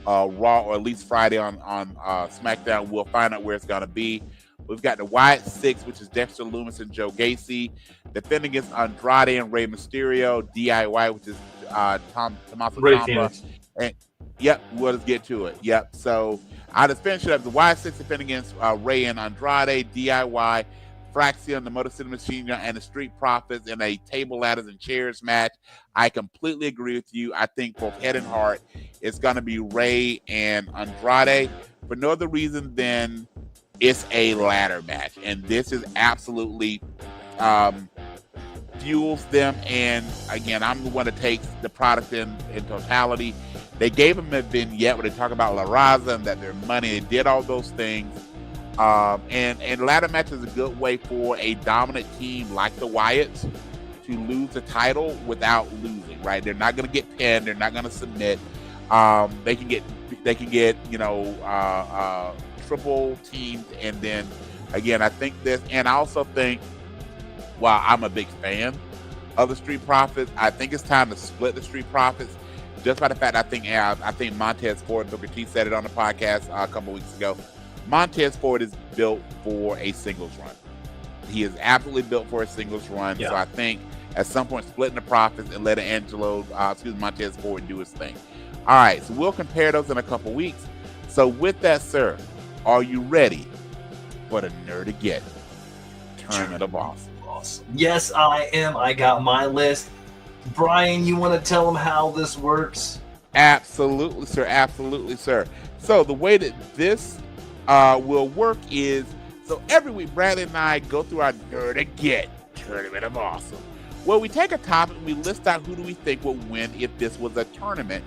Raw, or at least Friday on SmackDown. We'll find out where it's going to be. We've got the Wyatt Six, which is Dexter Lumis and Joe Gacy, defending against Andrade and Rey Mysterio. DIY, which is Tommaso Ciampa. And yep, we'll just get to it. Yep. So I'll just finish it up. The Wyatt Six defending against Rey and Andrade. DIY, Fraxion, the Motor City Machine Gun, and the Street Profits in a table, ladders, and chairs match. I completely agree with you. I think for Head and Heart, it's going to be Rey and Andrade for no other reason than it's a ladder match, and this is absolutely fuels them. And again, I'm the one that takes the product in totality. They gave them a vignette where they talk about La Raza and that their money, they did all those things. And ladder match is a good way for a dominant team like the Wyatts to lose the title without losing, right? They're not going to get pinned. They're not going to submit. They can get triple teamed, and then again, I think this, and I also think, while I'm a big fan of the Street Profits, I think it's time to split the Street Profits. Just by the fact, I think Montez Ford, Booker T said it on the podcast a couple weeks ago. Montez Ford is built for a singles run. He is absolutely built for a singles run. Yeah. So I think at some point, splitting the profits and letting Montez Ford do his thing. All right, so we'll compare those in a couple weeks. So with that, sir, are you ready for the Nerd-a-getton Tournament of Awesome? Yes, I am. I got my list. Brian, you want to tell them how this works? Absolutely, sir. Absolutely, sir. So the way that this will work is, so every week, Bradley and I go through our Nerd-a-getton Tournament of Awesome. Well, we take a topic and we list out who do we think will win if this was a tournament,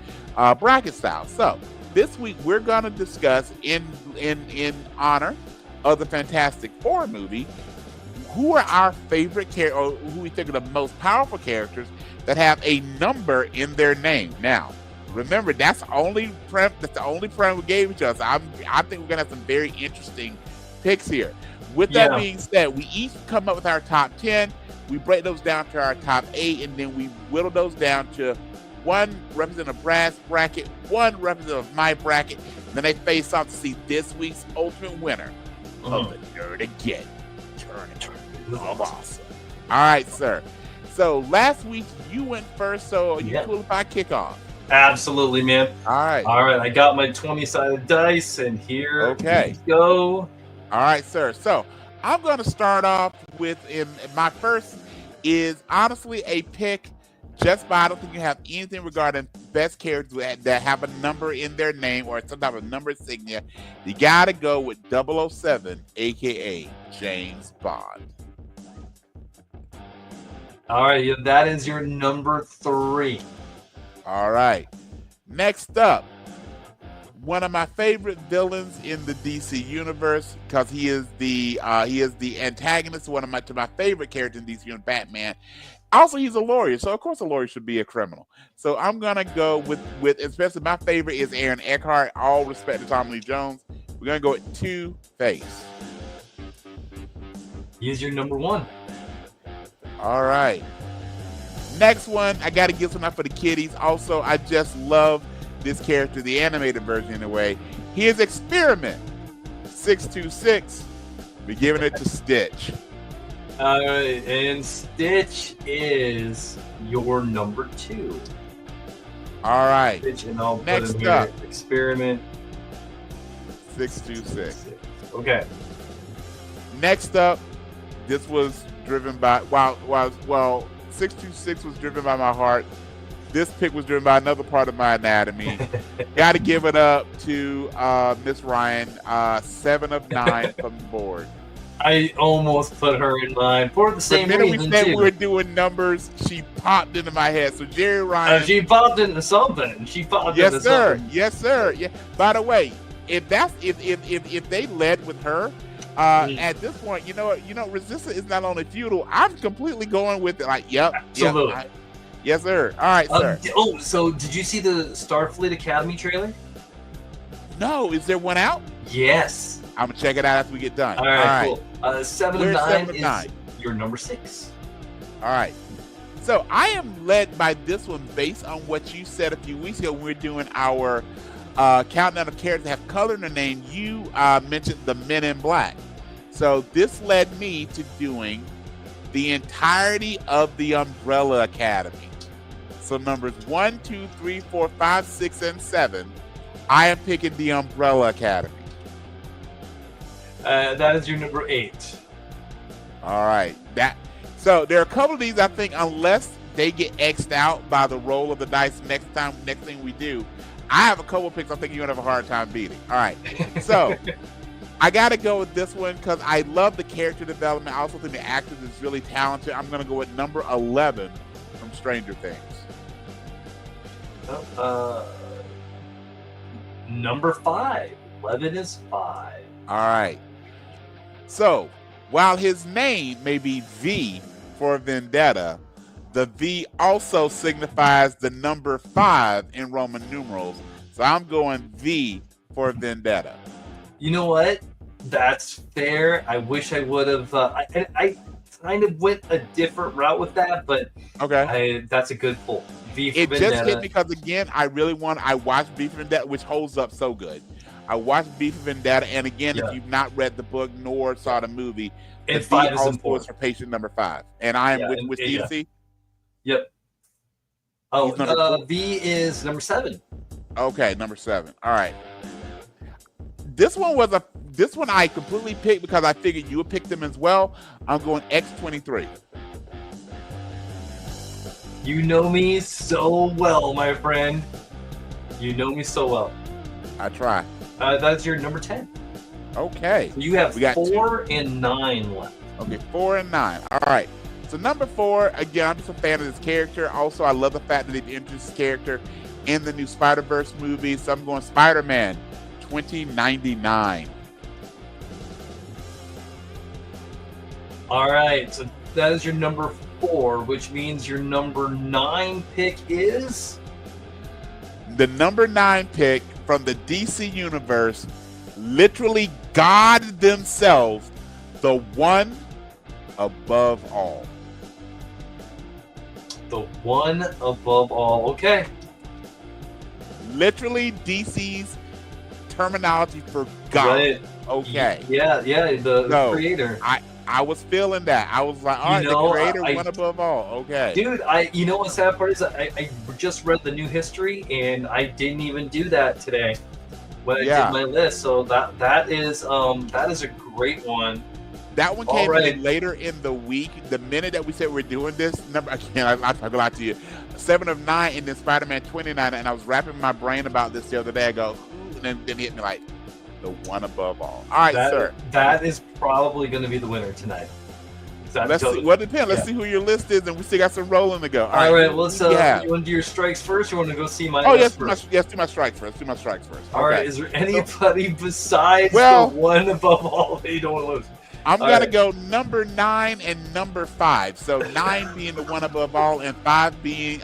bracket style. So this week we're going to discuss in honor of the Fantastic Four movie, who are our favorite characters, or who we think are the most powerful characters that have a number in their name. Now, remember, that's the only premise we gave each other. So I think we're going to have some very interesting picks here. With that being said, we each come up with our top 10. We break those down to our top 8, and then we whittle those down to one representative Brad's bracket, one representative my bracket. And then they face off to see this week's ultimate winner of the Nerd-a-getton Tournament of Awesome. All right, sir. So last week you went first, so you cool if I kick off? Absolutely, man. All right. I got my 20-sided dice, and here we go. All right, sir. So I'm going to start off with, in my first is honestly a pick just by I don't think you have anything regarding best characters that have a number in their name or some type of number insignia. You got to go with 007, aka James Bond. All right, that is your number 3. All right. Next up, one of my favorite villains in the DC universe, because he is the antagonist, to my favorite characters in DC universe, Batman. Also, he's a lawyer, so of course a lawyer should be a criminal. So I'm gonna go with especially my favorite is Aaron Eckhart. All respect to Tommy Lee Jones. We're gonna go with Two-Face. He's your number 1. All right. Next one, I got to give some out for the kiddies. Also, I just love this character, the animated version in a way. He is Experiment 626. We're giving it to Stitch. All right, and Stitch is your number 2. All right. Stitch, and I'll Next put him up, here. Experiment 626. Okay. Next up, this was driven by 626 was driven by my heart. This pick was driven by another part of my anatomy. Got to give it up to Miss Ryan, 7 of 9 from the board. I almost put her in line for the same reason, we said too. we were doing numbers, she popped into my head. So Jerry Ryan, she popped into something. Yes, sir. Yes, sir. Yeah. By the way, if they led with her, at this point, Resistance is not only feudal. I'm completely going with it. Like, yep, absolutely. Yes, sir. All right, sir. So did you see the Starfleet Academy trailer? No, is there one out? Yes. I'm gonna check it out after we get done. All right. Cool. 7 of 9 is 9. your number 6. All right. So I am led by this one based on what you said a few weeks ago when we were doing our countdown of characters that have color in their name. You mentioned the Men in Black. So this led me to doing the entirety of the Umbrella Academy. So numbers 1, 2, 3, 4, 5, 6, and 7. I am picking the Umbrella Academy. That is your number 8. All right. So there are a couple of these I think, unless they get X'd out by the roll of the dice next thing we do, I have a couple picks I think you're gonna have a hard time beating. All right. So I gotta go with this one because I love the character development. I also think the actress is really talented. I'm gonna go with number 11 from Stranger Things. Number 5. 11 is 5. All right. So, while his name may be V for Vendetta, the V also signifies the number 5 in Roman numerals. So I'm going V for Vendetta. You know what? That's fair. I wish I would have. I kind of went a different route with that, but okay, that's a good pull. V for Vendetta. It just hit me because, again, I watched V for Vendetta, which holds up so good. I watched V for Vendetta, and again, if you've not read the book nor saw the movie, and the 5 V is also important. is for patient number 5. And I am with DMC. Yep. Oh, V is number 7. Okay, number 7. All right. This one I completely picked because I figured you would pick them as well. I'm going X-23. You know me so well, my friend. You know me so well. I try. That's your number 10. Okay. So you have we got 4 and 9 left. Okay, 4 and 9. All right. So number 4, again, I'm just a fan of this character. Also, I love the fact that they've introduced this character in the new Spider-Verse movie. So I'm going Spider-Man 2099. All right. So that is your number 4, which means your number 9 pick is? The number 9 pick from the DC universe, literally God themselves, the one above all. The one above all. Okay. Literally DC's terminology for God. Right. Okay. Yeah, the creator. I was feeling that. I was like, all right, the creator, one above all. Okay. Dude, you know what's sad part is I just read the new history and I didn't even do that today when I did my list. So that is a great one. That one All came right. in later in the week. The minute that we said we're doing this, number again, I talk a lot to you. 7 of 9, and then Spider-Man 29, and I was wrapping my brain about this the other day. I go, and then it hit me like the one above all. All right, sir. That is probably going to be the winner tonight. Let's see. Well, it depends. Let's see who your list is, and we still got some rolling to go. All right. Well, let's. You want to do your strikes first, or you want to go see my? Oh yes, do my strikes first. All right. Is there anybody besides the one above all that you don't want to lose? I'm gonna go number 9 and number 5. So 9 being the one above all, and 5 being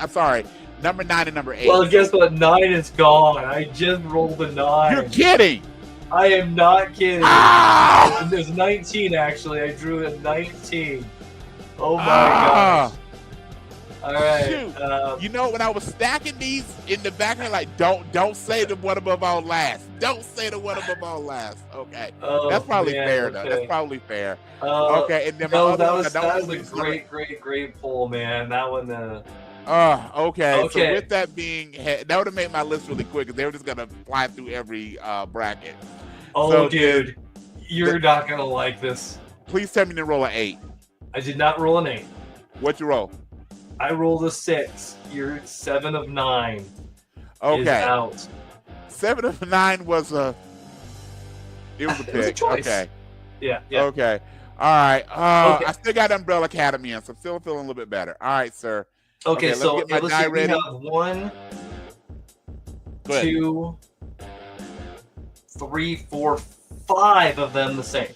number 9 and number 8. Well, guess what? 9 is gone. I just rolled a 9. You're kidding. I am not kidding. Ah! There's 19 actually. I drew a 19. Oh my gosh. All right. Shoot. You know, when I was stacking these in the back, I'm like, don't say the one above all last. Don't say the one above all last. Okay. That's probably fair though. That's probably fair. Okay. And then that was a great pull, man. That one. Okay. So with that being, that would have made my list really quick because they were just gonna fly through every bracket. Oh, so, dude, you're not gonna like this. Please tell me to roll an 8. I did not roll an 8. What'd you roll? I rolled a 6. You're 7 of 9. Okay. Is out. 7 of 9 was a. It was a pick. It was a choice. Okay. Yeah. Okay. All right. I still got Umbrella Academy in, so I'm still feeling a little bit better. All right, sir. Okay, so let's see. We have 1, 2, 3, 4, 5 of them the same.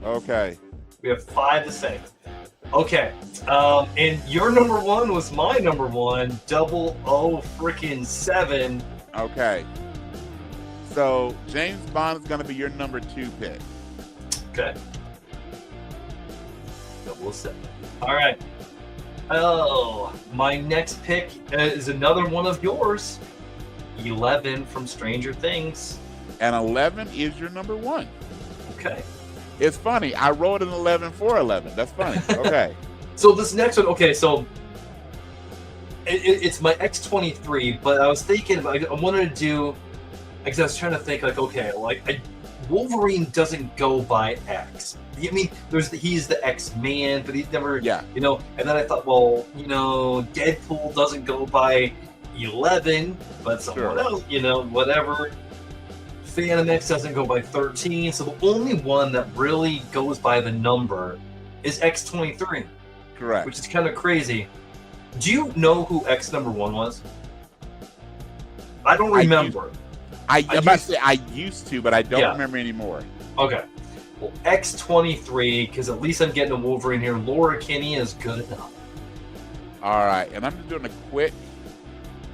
Okay. We have 5 the same. Okay. And your number 1 was my number 1, 007. Okay. So James Bond is going to be your number 2 pick. Okay. 007. All right. Oh, my next pick is another one of yours. 11 from Stranger Things. And 11 is your number 1. Okay. It's funny. I wrote an 11 for 11. That's funny. Okay. So this next one, okay, so it's my X-23, but I was thinking, I wanted to do, because I was trying to think, like, okay, like, Wolverine doesn't go by X. I mean, he's the X-Man, but he's never, you know, and then I thought, well, you know, Deadpool doesn't go by 11, but someone else, you know, whatever. Phantom X doesn't go by 13, so the only one that really goes by the number is X-23. Correct. Which is kind of crazy. Do you know who X number 1 was? I don't remember. I used to, but I don't remember anymore. Okay. Well, X-23, because at least I'm getting a Wolverine here. Laura Kinney is good enough. All right, and I'm just doing a quick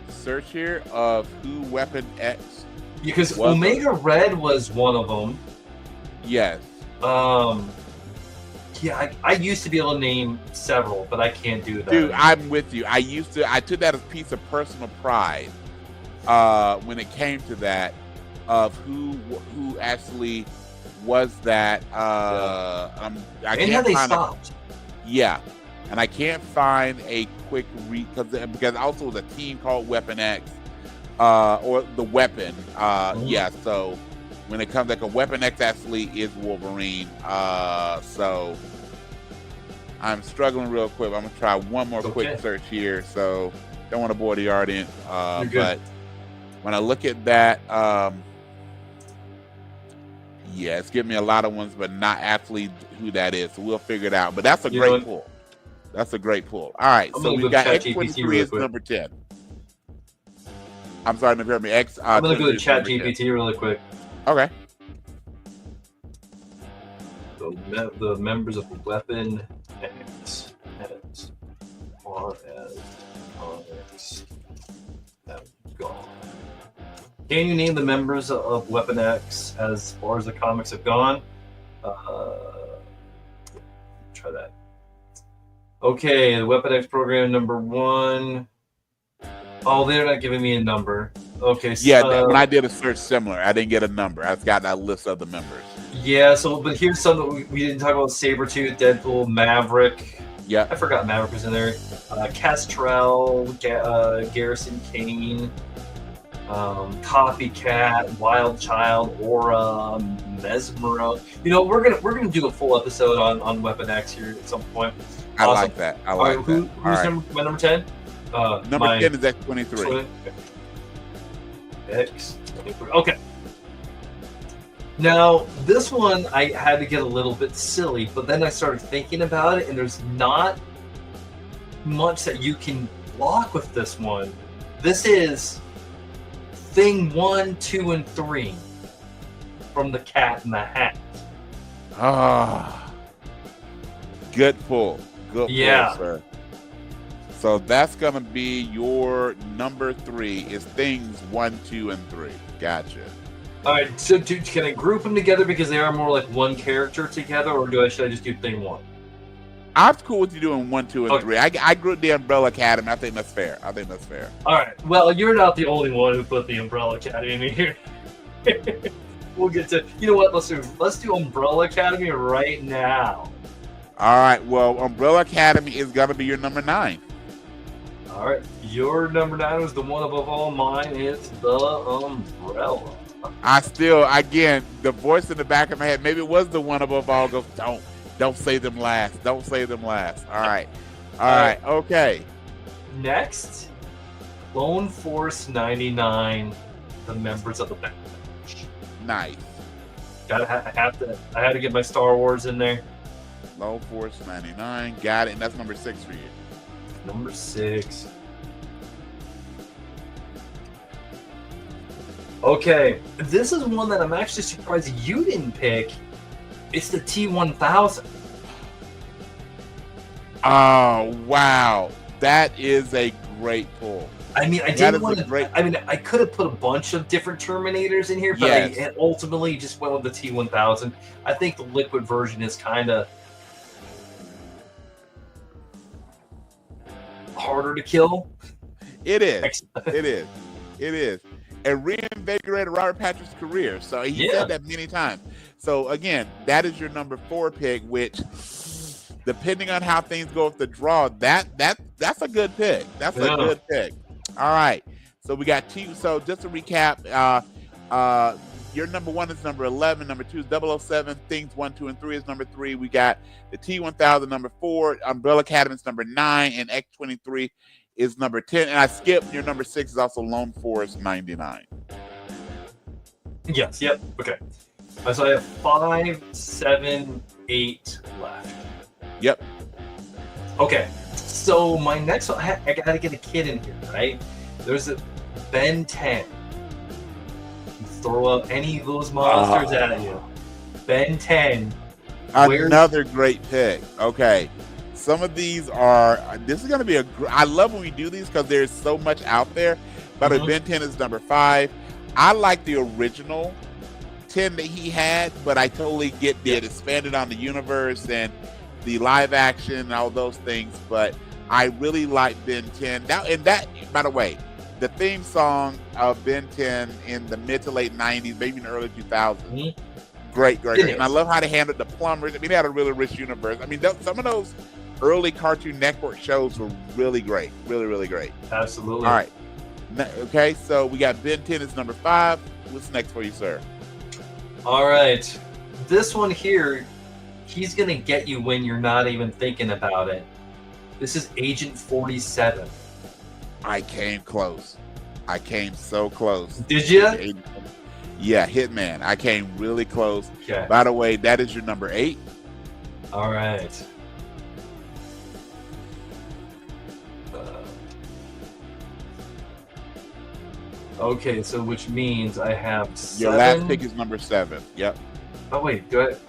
search here of who Weapon X. Because Omega Red was one of them. Yes. Yeah, I used to be able to name several, but I can't do that. Dude, I'm with you. I took that as a piece of personal pride when it came to that, of who actually was that. And how they stopped. Yeah, and I can't find a quick because also was a team called Weapon X, or the Weapon. Yeah, so when it comes like a Weapon X actually is Wolverine. So I'm struggling real quick. I'm gonna try one more quick search here. So don't want to bore the audience. But when I look at that, yeah, it's giving me a lot of ones, but not actually who that is. So we'll figure it out. But that's a great pull. That's a great pull. All right, so we've got X-23 as number 10. I'm sorry, never heard me. I'm gonna go to ChatGPT really quick. Okay. The members of the Weapon X have gone. Can you name the members of Weapon X as far as the comics have gone? Try that. Okay, the Weapon X program number 1. Oh, they're not giving me a number. Okay, so yeah, when I did a search similar, I didn't get a number. I've got that list of the members. Yeah, so but here's some that we didn't talk about: Sabretooth, Deadpool, Maverick. Yeah, I forgot Maverick was in there. Castrell, Garrison Kane. Copycat, Wild Child, Aura, Mesmero. We're gonna do a full episode on Weapon X here at some point. I like that. I like that. Who's right. my number 10? Number 10 is X23. X23. Okay. Now, this one I had to get a little bit silly, but then I started thinking about it, and there's not much that you can block with this one. This is Thing 1, 2, and 3 from the Cat in the Hat. Good pull. Good Yeah. pull, sir. So that's going to be your number 3 is Things 1, 2, and 3. Gotcha. All right, so can I group them together because they are more like one character together, or should I just do Thing 1? I'm cool with you doing 1, 2, and 3. I grouped the Umbrella Academy. I think that's fair. All right. Well, you're not the only one who put the Umbrella Academy in here. We'll get to. You know what? Let's do Umbrella Academy right now. All right. Well, Umbrella Academy is gonna be your number 9. All right. Your number 9 was the one above all. Mine is the Umbrella. Again, the voice in the back of my head, maybe it was the one above all, goes, don't say them last. Don't say them last. All right. All right. Okay. Next, Clone Force 99, the members of the Bad Batch. Nice. I had to get my Star Wars in there. Clone Force 99. Got it. And that's number 6 for you. Number 6. Okay, this is one that I'm actually surprised you didn't pick. It's the T-1000. Oh, wow. That is a great pull. I mean, I didn't want to. I mean, I could have put a bunch of different Terminators in here, but I ultimately just went with the T-1000. I think the liquid version is kind of harder to kill. It is. It is. And reinvigorated Robert Patrick's career. So he said that many times. So again, that is your number 4 pick, which, depending on how things go with the draw, that's a good pick. That's a good pick. All right. So we got So just to recap, your number 1 is number 11. Number 2 is 007. Things 1, 2, and 3 is number 3. We got the T-1000 number 4. Umbrella Academy is number 9, and X-23 is number 10. And I skipped your number 6 is also Lone Forest 99. Yes. Yep. Okay. So I have 5, 7, 8 left. Yep. Okay. So my next one, I gotta get a kid in here, right? There's a Ben 10. Throw up any of those monsters at you. Ben 10. Another great pick. Okay. Some of these this is going to be I love when we do these because there's so much out there. But Ben 10 is number 5. I like the original 10 that he had, but I totally get the expanded on the universe and the live action and all those things. But I really like Ben 10. That, by the way, the theme song of Ben 10 in the mid to late 90s, maybe in the early 2000s. Great. And I love how they handled the plumbers. I mean, they had a really rich universe. I mean, some of those early Cartoon Network shows were really great. Really great. Absolutely. All right. Okay, so we got Ben 10 is number 5. What's next for you, sir? All right. This one here, he's going to get you when you're not even thinking about it. This is Agent 47. I came close. I came so close. Did you? Yeah, Hitman. I came really close. Okay. By the way, that is your number 8. All right. Okay, so which means I have 7. Your last pick is number 7. Yep. Oh wait, go ahead.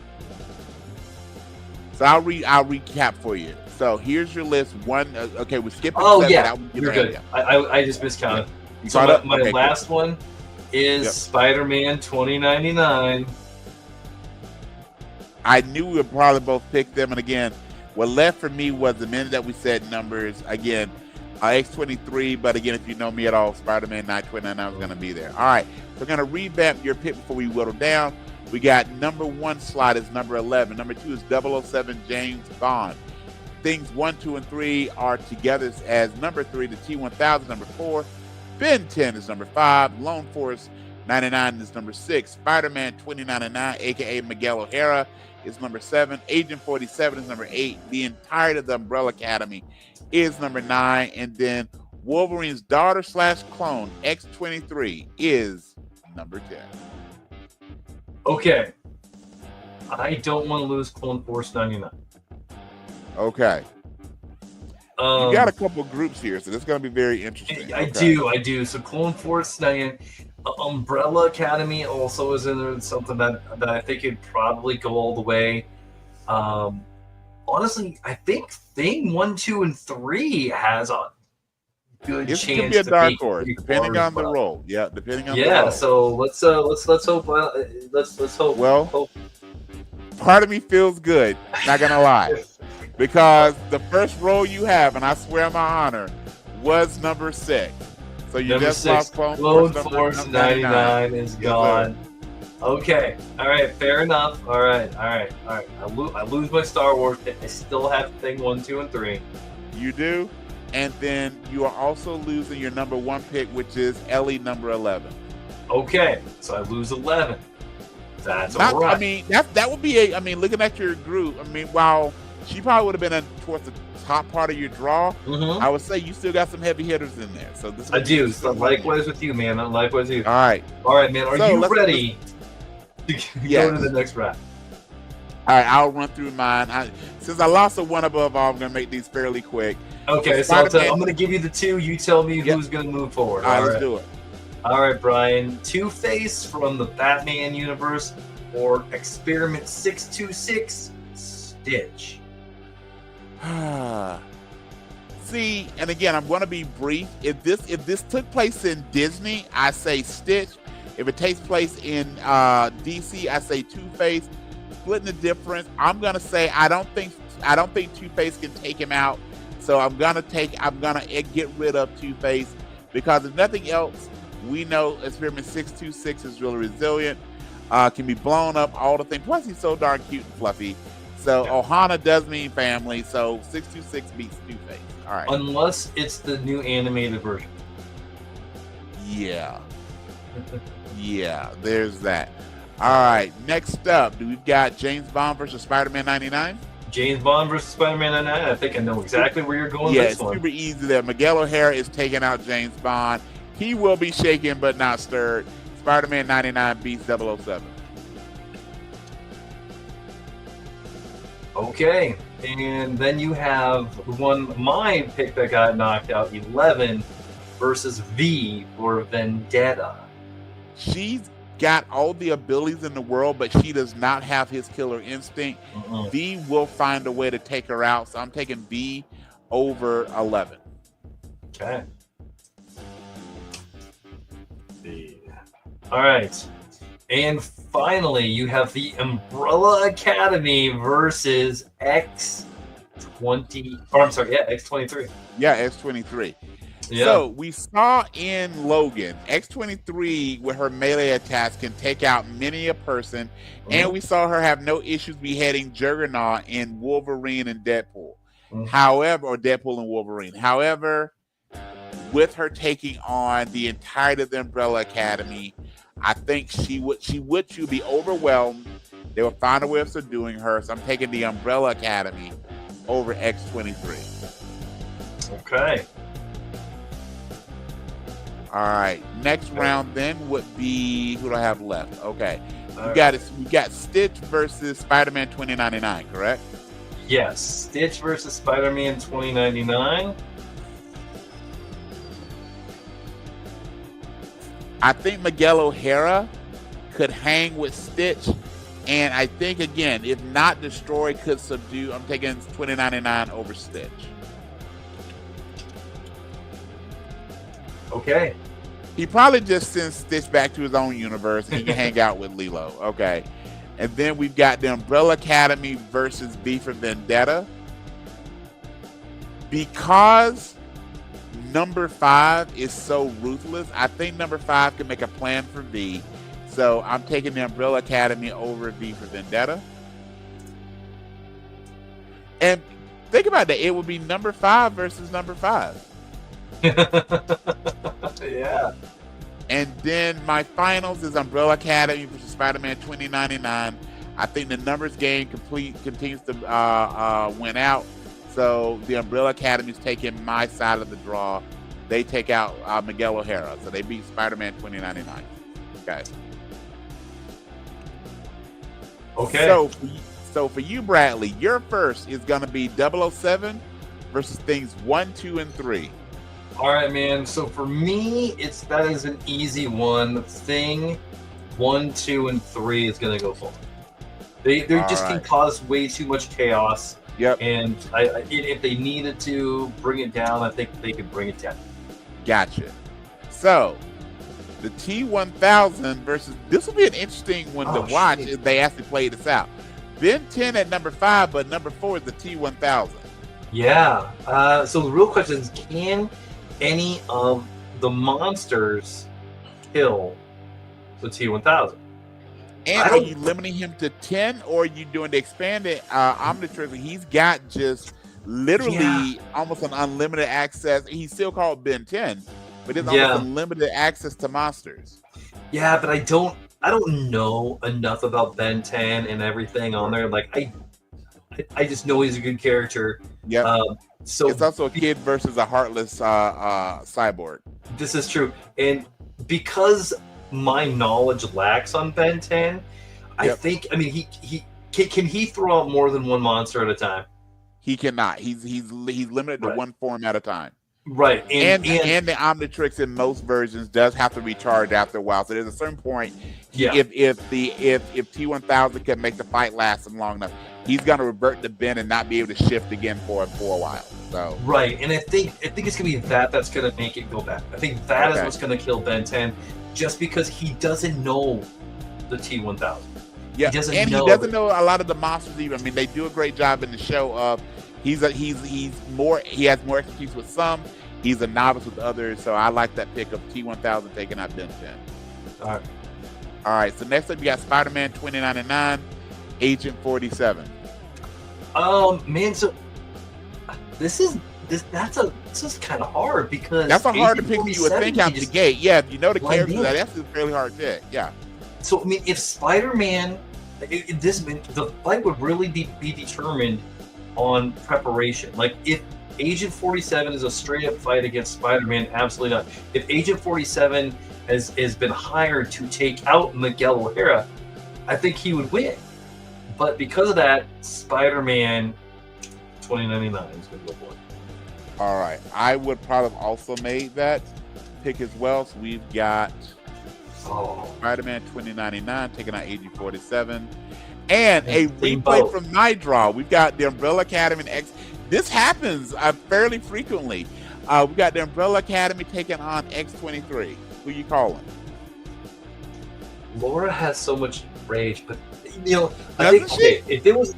So I'll recap for you. So here's your list. Okay, we're skipping. Oh 7. yeah, you're good. I just miscounted. Yeah. So my last one is Spider-Man 2099. I knew we would probably both pick them, and again, what left for me was the minute that we said numbers. Again, X-23, but again, if you know me at all, Spider-Man 929 was going to be there. All right, so we're going to revamp your pick before we whittle down. We got number 1 slot is number 11. Number 2 is 007 James Bond. Things 1, 2, and 3 are together as number 3. The T-1000 number 4. Ben 10 is number 5. Lone Force 99 is number 6. Spider-Man 2099, aka Miguel O'Hara, is number 7. Agent 47 is number 8. The entirety of the Umbrella Academy is number 9. And then Wolverine's daughter / clone, X-23, is number 10. Okay. I don't want to lose Clone Force 99. Okay. You got a couple groups here, so this is going to be very interesting. I do. So Clone Force 99, Umbrella Academy also is in there, something that I think could probably go all the way. Honestly, I think Thing 1, 2, and 3 has a good This chance could be a to dark be horse, depending on the role. Yeah, depending on the role. Yeah, so let's hope. Let's hope. Well, part of me feels good. Not gonna lie, because the first role you have, and I swear on my honor, was number 6. So you number just 6, lost Clone Force 99 is gone. Okay, all right, fair enough. All right. I lose my Star Wars. I still have Thing 1, 2, and 3. You do, and then you are also losing your number 1 pick, which is Ellie, number 11. Okay, so I lose 11. That's Not, all right. I mean, that would be a. I mean, looking at your group, I mean, while she probably would have been towards the top part of your draw, I would say you still got some heavy hitters in there. So this. I do. So likewise with you, man. Likewise with you. All right, man. Are you ready to go to the next round? All right, I'll run through mine. Since I lost a one above all, I'm going to make these fairly quick. Okay, so I'm going to give you the 2. You tell me who's going to move forward. All right, let's do it. All right, Brian. Two-Face from the Batman universe or Experiment 626 Stitch? See, and again, I'm going to be brief. If this took place in Disney, I say Stitch. If it takes place in DC, I say Two-Face. Splitting the difference, I'm gonna say I don't think Two-Face can take him out. So I'm gonna get rid of Two-Face, because if nothing else, we know Experiment 626 is really resilient, can be blown up, all the things. Plus he's so darn cute and fluffy. So Ohana does mean family. So 626 beats Two-Face. All right. Unless it's the new animated version. Yeah. Yeah, there's that. All right, next up, we've got James Bond versus Spider-Man 99. James Bond versus Spider-Man 99. I think I know exactly where you're going. Yeah, with it's this one. super easy there. Miguel O'Hara is taking out James Bond. He will be shaken but not stirred. Spider-Man 99 beats 007. Okay, and then you have my pick that got knocked out, 11 versus V for Vendetta. She's got all the abilities in the world, but she does not have his killer instinct. V will find a way to take her out, so I'm taking V over 11. Okay. All right. And finally, you have the Umbrella Academy versus X23. Yeah, X23. Yeah. So we saw in Logan, X23 with her melee attacks can take out many a person, and we saw her have no issues beheading Juggernaut in Wolverine and Deadpool. However, or Deadpool and Wolverine. However, with her taking on the entirety of the Umbrella Academy, I think she would be overwhelmed. They will find a way of subduing her. So I'm taking the Umbrella Academy over X23. Okay. All right. Next round then would be, who do I have left? Okay. We got Stitch versus Spider-Man 2099, correct? Yes. Stitch versus Spider-Man 2099. I think Miguel O'Hara could hang with Stitch, and I think, again, if not destroy, could subdue. I'm taking 2099 over Stitch. Okay. He probably just sends Stitch back to his own universe and he can hang out with Lilo. Okay. And then we've got the Umbrella Academy versus V for Vendetta. Because number 5 is so ruthless, I think number 5 can make a plan for V. So I'm taking the Umbrella Academy over V for Vendetta. And think about that. It would be number 5 versus number 5. Yeah. And then my finals is Umbrella Academy versus Spider-Man 2099. I think the numbers game continues to win out. So the Umbrella Academy is taking my side of the draw. They take out Miguel O'Hara. So they beat Spider-Man 2099. Okay. Okay. So for you, Bradley, your first is going to be 007 versus things 1, 2, and 3. All right, man. So for me, that is an easy one. Thing 1, 2, and 3 is gonna go forward. They just can cause way too much chaos. Yep. And if they needed to bring it down, I think they could bring it down. Gotcha. So the T1000 versus, this will be an interesting one to watch if they actually play this out. Ben 10 at number 5, but number 4 is the T1000. Yeah. So the real question is, can any of the monsters kill the T1000? And are you limiting him to 10, or are you doing the expanded Omnitrix? He's got just literally almost an unlimited access. He's still called Ben 10, but it's almost unlimited access to monsters. Yeah, but I don't know enough about Ben 10 and everything on there. Like I just know he's a good character. Yeah. So it's also a kid versus a heartless cyborg. This is true, and because my knowledge lacks on Ben 10, I think. I mean, he can he throw out more than one monster at a time? He cannot. He's limited to one form at a time. Right, and the Omnitrix in most versions does have to recharge after a while. So there's a certain point. If T1000 can make the fight last long enough, he's gonna revert to Ben and not be able to shift again for a while. So right, and I think it's gonna be that's gonna make it go back. I think that is what's gonna kill Ben 10, just because he doesn't know the T1000. Yeah, he doesn't know a lot of the monsters either. I mean, they do a great job in the show of he has more expertise with some. He's a novice with others. So I like that pick of T1000 taking out Ben 10. All right. So next up, you got Spider-Man 2099, Agent 47. Man, so this is kind of hard because that's a hard to pick. You would think out the gate. Yeah, if you know the characters, that's a fairly hard pick. Yeah. So I mean, if Spider-Man, the fight would really be determined on preparation. Like if Agent 47 is a straight up fight against Spider-Man, absolutely not. If Agent 47 has been hired to take out Miguel O'Hara, I think he would win. But because of that, Spider-Man 2099 is going to go for it. All right, I would probably also made that pick as well. So we've got Spider-Man 2099 taking out Agent 47. And a replay from my draw. We've got the Umbrella Academy and X. This happens fairly frequently. We got the Umbrella Academy taking on X-23. Who you calling? Laura has so much rage, but I think if it was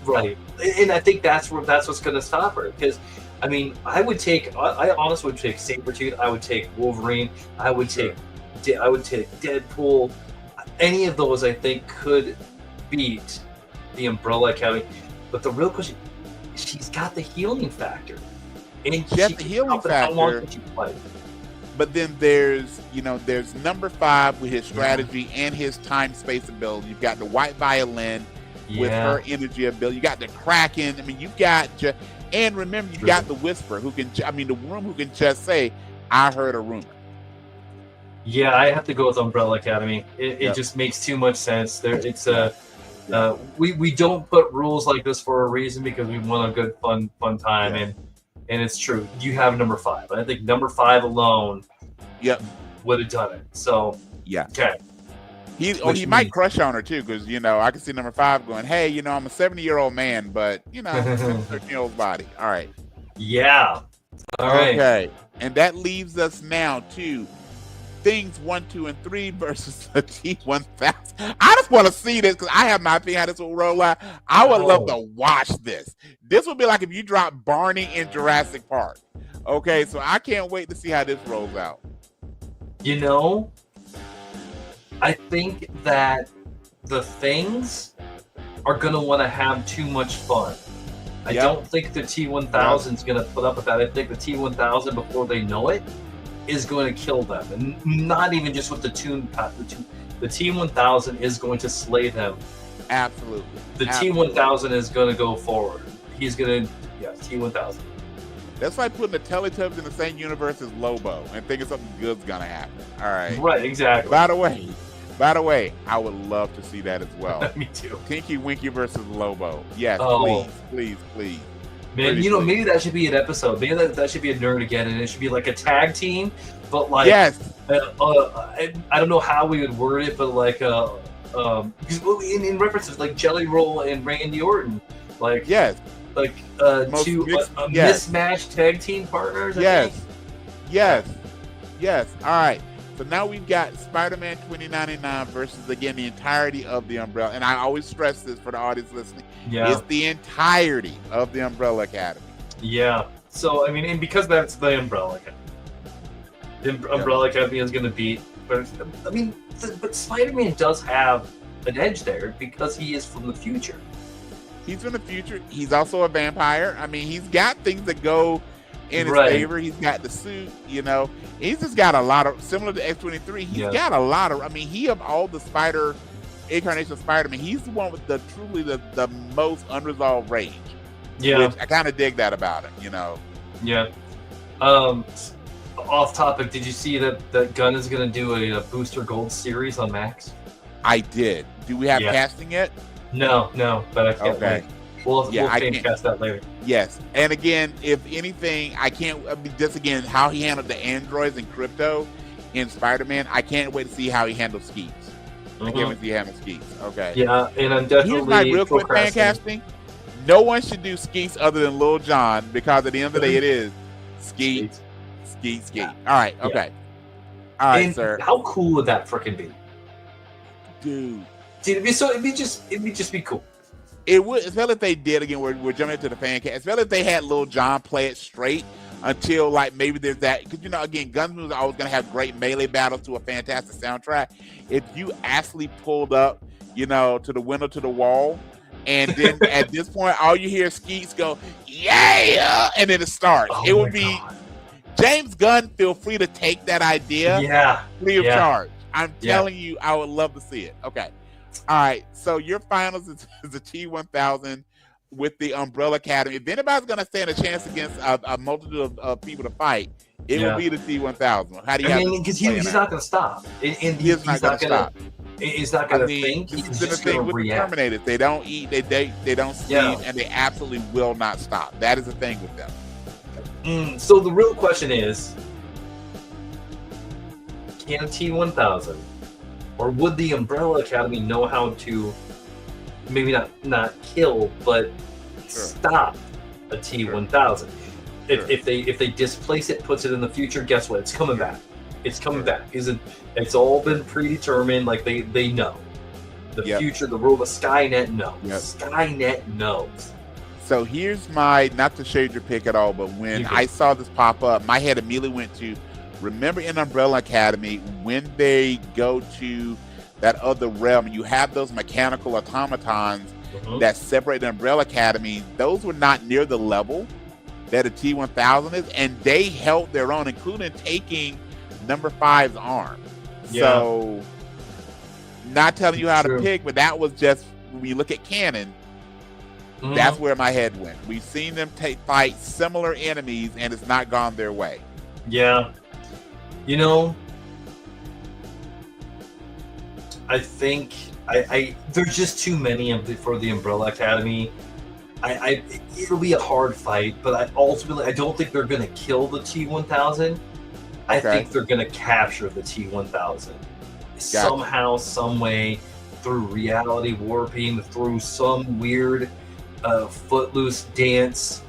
right, and I think that's what's going to stop her. Because I mean, I honestly would take Sabretooth. I would take Wolverine. I would take Deadpool. Any of those, I think, could beat the Umbrella Academy. But the real question, she's got the healing factor. And she has the healing factor. But then there's number 5 with his strategy and his time-space ability. You've got the White Violin with her energy ability. You got the Kraken. I mean, you've got... And remember, you've got the Whisper, the Worm who can just say, I heard a rumor. Yeah, I have to go with Umbrella Academy. It just makes too much sense. We don't put rules like this for a reason, because we want a good fun time, and it's true. You have number 5. I think number 5 alone, would have done it. So okay. He might crush on her too, because I can see number 5 going, hey, I'm a 70-year-old man, but I'm a 13-year-old body. All right. Yeah. All right. Okay, and that leaves us now to things 1, 2, and 3 versus the T1000. I just want to see this because I have my opinion how this will roll out. I would love to watch this. This would be like if you drop Barney in Jurassic Park. Okay, so I can't wait to see how this rolls out. I think that the things are going to want to have too much fun. I don't think the T-1000 is going to put up with that. I think the T-1000, before they know it, is going to kill them. And not even just with the tune. The T-1000 is going to slay them. Absolutely. The T-1000 is going to go forward. He's going to, T-1000. That's like putting the Teletubbies in the same universe as Lobo and thinking something good's going to happen. All right. Right, exactly. By the way, I would love to see that as well. Me too. Tinky Winky versus Lobo. Yes, please. Man, maybe that should be an episode. Maybe that should be a Nerd-a-getton, and it should be like a tag team, but like, yes. I don't know how we would word it, but like, in references like Jelly Roll and Randy Orton, like, yes, like yes. mismatched tag team partners. Yes. All right. So now we've got Spider-Man 2099 versus, again, the entirety of the Umbrella. And I always stress this for the audience listening. Yeah. It's the entirety of the Umbrella Academy. Yeah. So, I mean, and because that's the Umbrella Academy. The Umbrella Academy is going to beat... But Spider-Man does have an edge there because he is from the future. He's from the future. He's also a vampire. I mean, he's got things that go in his favor. He's got the suit, He's just got a lot of, similar to X-23, he's got a lot of, he of all the Spider, incarnation of Spider-Man, he's the one with truly the most unresolved rage. Yeah. Which I kind of dig that about him, Yeah. Off topic, did you see that Gunn is going to do a Booster Gold series on Max? I did. Do we have casting yet? No, but I can't wait. We'll cast that later. Yes, and again, if anything, just again, how he handled the androids and Crypto in Spider-Man, I can't wait to see how he handles Skeets. I can't wait to see how he handles Skeets. Okay. Yeah, and I'm definitely Here's my real quick fan casting. No one should do Skeets other than Lil Jon, because at the end of the day, it is Skeet. All right, okay. All right, sir. How cool would that freaking be? Dude, it'd just be cool. It would, especially if they did, again, we're jumping into the fan cast, especially if they had Lil Jon play it straight until, like, maybe there's that, because, again, Guns movies are always going to have great melee battles to a fantastic soundtrack. If you actually pulled up, to the window, to the wall, and then at this point, all you hear is Skeets go, yeah, and then it starts. It would be, James Gunn, feel free to take that idea free of charge. I'm telling you, I would love to see it. Okay. All right, so your finals is the T-1000 with the Umbrella Academy. If anybody's going to stand a chance against a multitude of people to fight, it will be the T-1000. How do you? Because he's not going to stop. He's not going to stop. He's not going to think. He's just going to react. Terminators. They don't eat. They don't sleep, and they absolutely will not stop. That is the thing with them. So the real question is, can T-1000? Or would the Umbrella Academy know how to maybe not kill, but stop a T-1000? If they displace it, puts it in the future, guess what? It's coming back. It's coming back. It's all been predetermined. Like they know the future, the rule of Skynet knows. Skynet knows. So here's my, not to shade your pick at all, but when I saw this pop up, my head immediately went to, remember in Umbrella Academy, when they go to that other realm, you have those mechanical automatons that separate the Umbrella Academy. Those were not near the level that a T-1000 is, and they held their own, including taking number 5's arm. So, not telling you how to pick, but that was just, when you look at canon, that's where my head went. We've seen them fight similar enemies, and it's not gone their way. Yeah. I think there's just too many for the Umbrella Academy. It'll be a hard fight, but I don't think they're going to kill the T-1000. I think they're going to capture the T-1000 somehow, some way, through reality warping, through some weird footloose dance,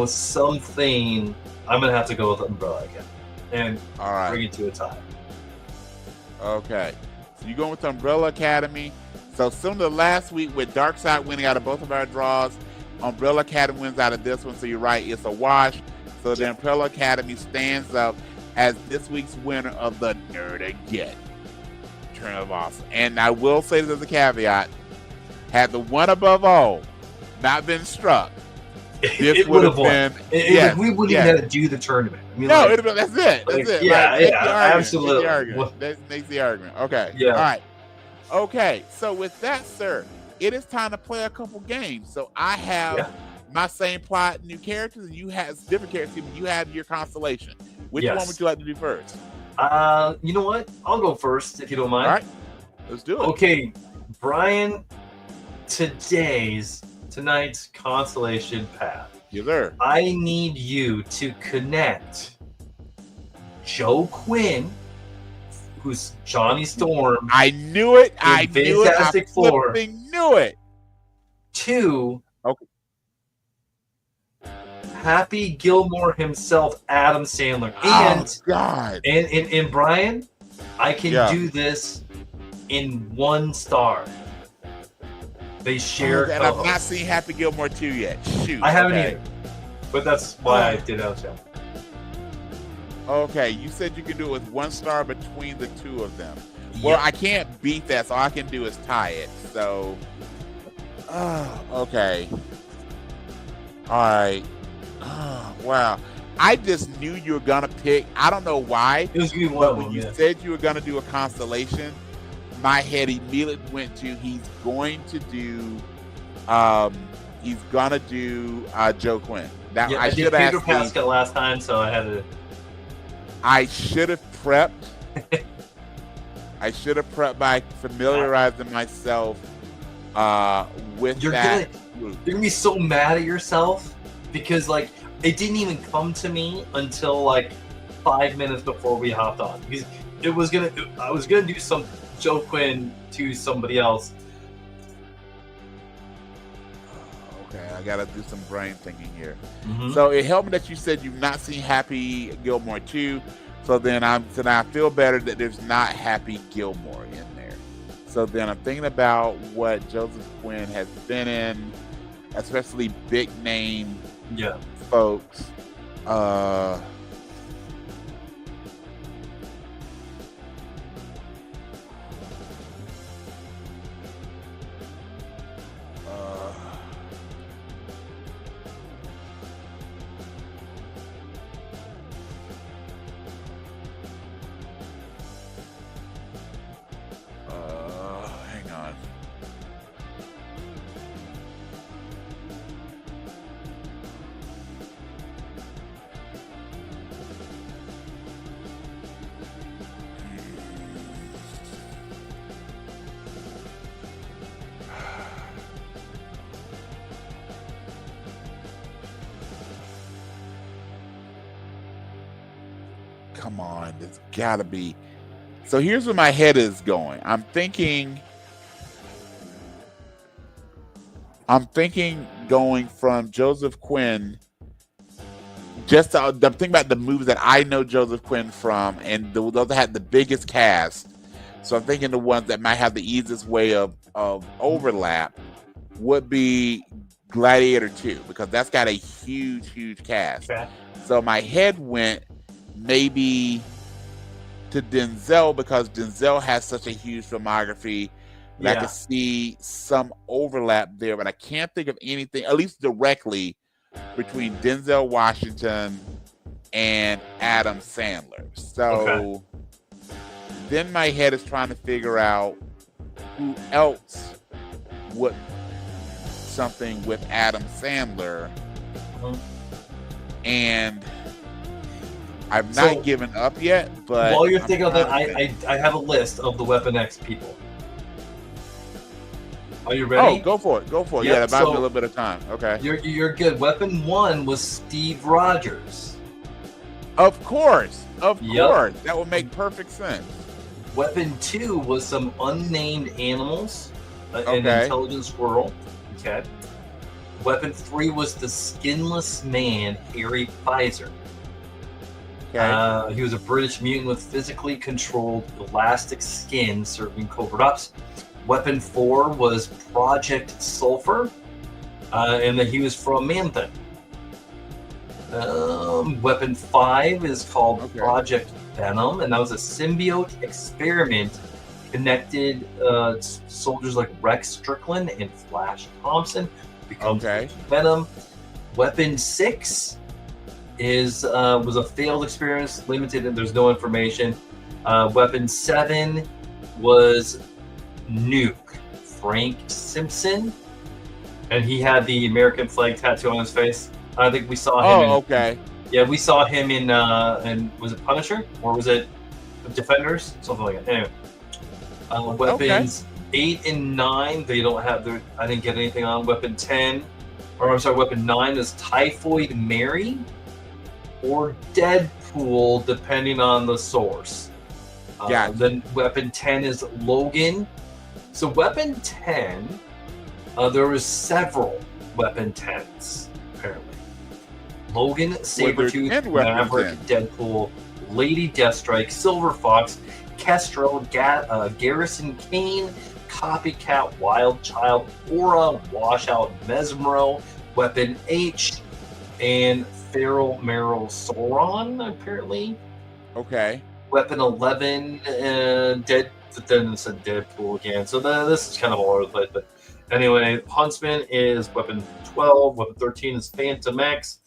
something. I'm going to have to go with Umbrella Academy and bring it to a tie. Okay. So you're going with the Umbrella Academy. So similar to last week with Darkseid winning out of both of our draws, Umbrella Academy wins out of this one. So you're right, it's a wash. So the Umbrella Academy stands up as this week's winner of the Nerd-a-getton Turn of Awesome. And I will say this as a caveat, had the one above all not been struck, this would have been. Yes, we wouldn't even have to do the tournament. I mean, no, like, that's it. That's it. Yeah, like, absolutely. That makes the argument. Okay. Yeah. All right. Okay. So with that, sir, it is time to play a couple games. So I have my same plot, new characters, and you have different characters. You have your constellation. Which one would you like to do first? You know what? I'll go first if you don't mind. All right. Let's do it. Okay, Brian. Tonight's constellation path. Yes, sir. I need you to connect Joe Quinn, who's Johnny Storm. I knew it. I knew it. I flipping knew it. To Happy Gilmore himself, Adam Sandler. And God. And Brian, I can do this in 1 star. They share. And I've not seen Happy Gilmore 2 yet. Shoot. I haven't either. But that's why I did El Show. Okay, you said you could do it with 1 star between the 2 of them. Well, I can't beat that, so all I can do is tie it. So, okay. All right. Wow. I just knew you were gonna pick. I don't know why. It was gonna be one but of when them, you said you were gonna do a constellation, my head immediately went to he's going to do Joe Quinn. Now I did Pedro Pascal last time, so I had to. I should have prepped. I should have prepped by familiarizing myself with that. You're gonna be so mad at yourself because like it didn't even come to me until like 5 minutes before we hopped on. Because I was gonna do some Joe Quinn to somebody else. Okay, I gotta do some brain thinking here. So it helped me that you said you've not seen Happy Gilmore 2. So then I feel better that there's not Happy Gilmore in there. So then I'm thinking about what Joseph Quinn has been in, especially big name folks. Hang on. Come on, there's gotta be. So here's where my head is going. I'm thinking going from Joseph Quinn. I'm thinking about the movies that I know Joseph Quinn from, and those that had the biggest cast. So I'm thinking the ones that might have the easiest way of overlap would be Gladiator 2, because that's got a huge cast. Okay. So my head went maybe to Denzel, because Denzel has such a huge filmography that I could see some overlap there, but I can't think of anything, at least directly, between Denzel Washington and Adam Sandler. So then my head is trying to figure out who else would something with Adam Sandler. And I've not given up yet, but while you're thinking of that, I have a list of the Weapon X people. Are you ready? Oh, go for it. Yep, yeah, that buys me a little bit of time. Okay. You're good. Weapon 1 was Steve Rogers. Of course. That would make perfect sense. Weapon 2 was some unnamed animals, an intelligent squirrel. Okay. Weapon 3 was the skinless man, Harry Pfizer. Okay. He was a British mutant with physically controlled elastic skin serving covert-ups. Weapon 4 was Project Sulfur, and that he was from Man-Thing. Weapon 5 is called Project Venom, and that was a symbiote experiment connected soldiers like Rex Strickland and Flash Thompson. Becomes Venom. Weapon 6 was a failed experience, limited, and there's no information. Weapon 7 was Nuke, Frank Simpson, and he had the American flag tattoo on his face. I think we saw him. Okay. Yeah, we saw him in was it Punisher or was it Defenders? Something like that. Anyway, weapons 8 and 9, they don't have their. I didn't get anything on. Weapon 10, or I'm sorry, Weapon 9 is Typhoid Mary or Deadpool, depending on the source. Then Weapon 10 is Logan. So Weapon 10, there was several Weapon 10s, apparently. Logan, Sabretooth, Maverick, Deadpool, Lady Deathstrike, Silver Fox, Kestrel, Garrison Kane, Copycat, Wild Child, Aura, Washout, Mesmero, Weapon H, and Feral Meryl Sauron, apparently. Okay. Weapon 11, then it said Deadpool again. So this is kind of all over the place. But anyway, Huntsman is Weapon 12. Weapon 13 is Phantom X,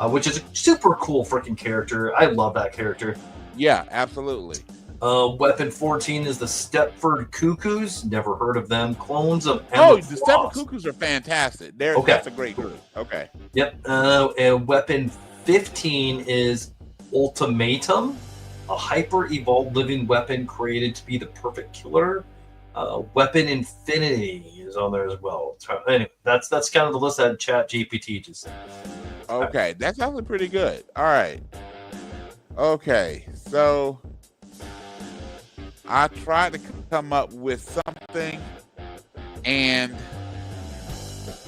which is a super cool freaking character. I love that character. Yeah, absolutely. Weapon 14 is the Stepford Cuckoos. Never heard of them. Clones of Emma the Stepford Cuckoos are fantastic. That's a great group. Okay. Yep. And Weapon 15 is Ultimatum, a hyper-evolved living weapon created to be the perfect killer. Weapon Infinity is on there as well. So, anyway, that's kind of the list that ChatGPT just said. Okay, that's actually pretty good. All right. Okay, so I tried to come up with something, and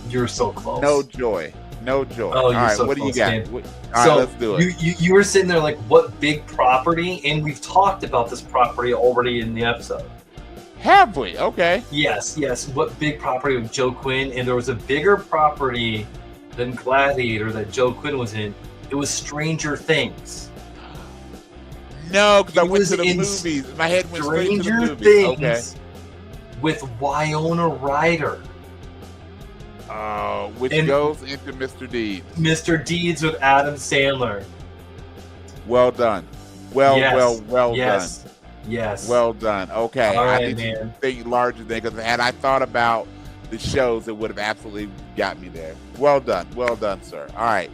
you're so close. No joy. Oh, all right, so what do you got? All right, let's do it. You were sitting there like, what big property? And we've talked about this property already in the episode. Have we? Okay. Yes. What big property with Joe Quinn? And there was a bigger property than Gladiator that Joe Quinn was in. It was Stranger Things. No, because I went to the movies. My head went straight to the movies. Things okay. With Winona Ryder. Which goes into Mr. Deeds. Mr. Deeds with Adam Sandler. Well done. Well done. Yes. Well done. Okay. All right, I need to think larger than because had I thought about the shows, it would have absolutely got me there. Well done, sir. All right.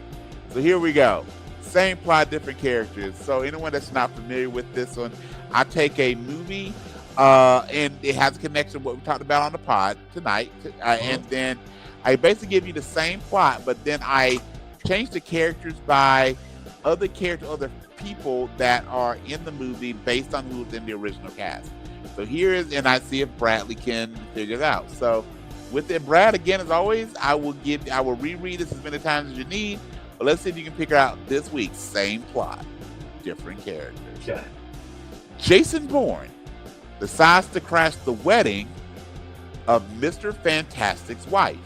So here we go. Same plot, different characters. So anyone that's not familiar with this one, I take a movie, and it has a connection to what we talked about on the pod tonight, and then I basically give you the same plot, but then I change the characters by other people that are in the movie based on who's in the original cast. So here is, and I see if Bradley can figure it out. So with it, Brad, again, as always, I will reread this as many times as you need, but let's see if you can figure out this week. Same plot, different characters. Okay. Jason Bourne decides to crash the wedding of Mr. Fantastic's wife.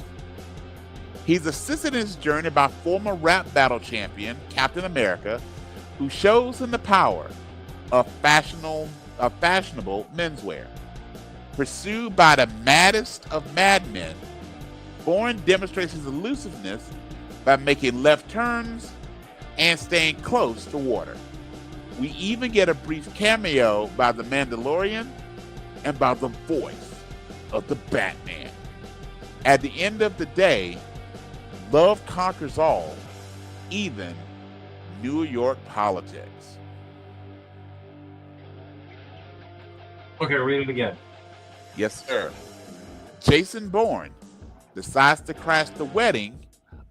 He's assisted in his journey by former rap battle champion Captain America, who shows him the power of fashionable menswear. Pursued by the maddest of madmen, Bourne demonstrates his elusiveness by making left turns and staying close to water. We even get a brief cameo by the Mandalorian and by the voice of the Batman. At the end of the day, love conquers all, even New York politics. Okay, read it again. Yes, sir. Jason Bourne decides to crash the wedding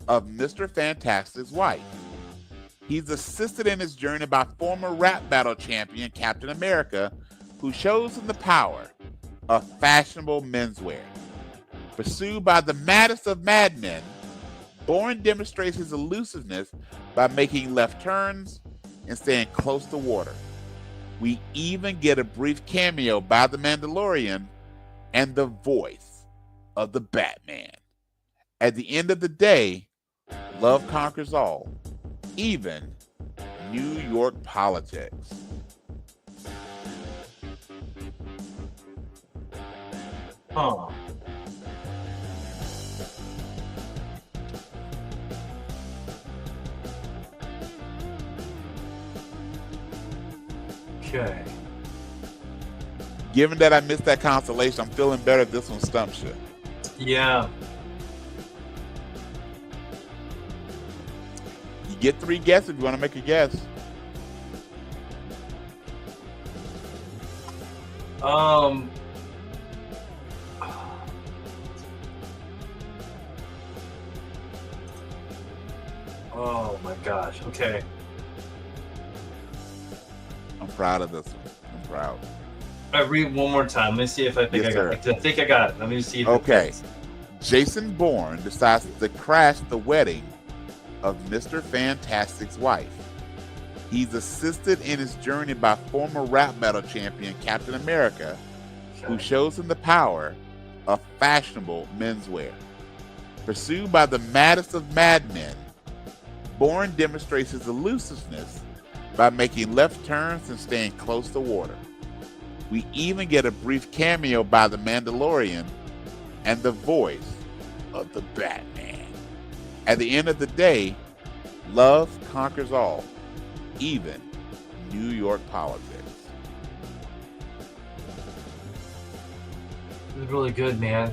of Mr. Fantastic's wife. He's assisted in his journey by former rap battle champion Captain America, who shows him the power of fashionable menswear. Pursued by the maddest of madmen, Bourne demonstrates his elusiveness by making left turns and staying close to water. We even get a brief cameo by the Mandalorian and the voice of the Batman. At the end of the day, love conquers all, even New York politics. Okay. Given that I missed that consolation, I'm feeling better if this one stumps you. Yeah. You get 3 guesses if you want to make a guess. Oh my gosh. Okay. I'm proud of this one. I'm proud. I read one more time. Let me see if I think Yes, I got it. I think I got it. Let me see if Okay. it fits. Jason Bourne decides to crash the wedding of Mr. Fantastic's wife. He's assisted in his journey by former rap battle champion Captain America, who shows him the power of fashionable menswear. Pursued by the maddest of madmen, Bourne demonstrates his elusiveness by making left turns and staying close to water. We even get a brief cameo by the Mandalorian and the voice of the Batman. At the end of the day, love conquers all, even New York politics. It was really good, man.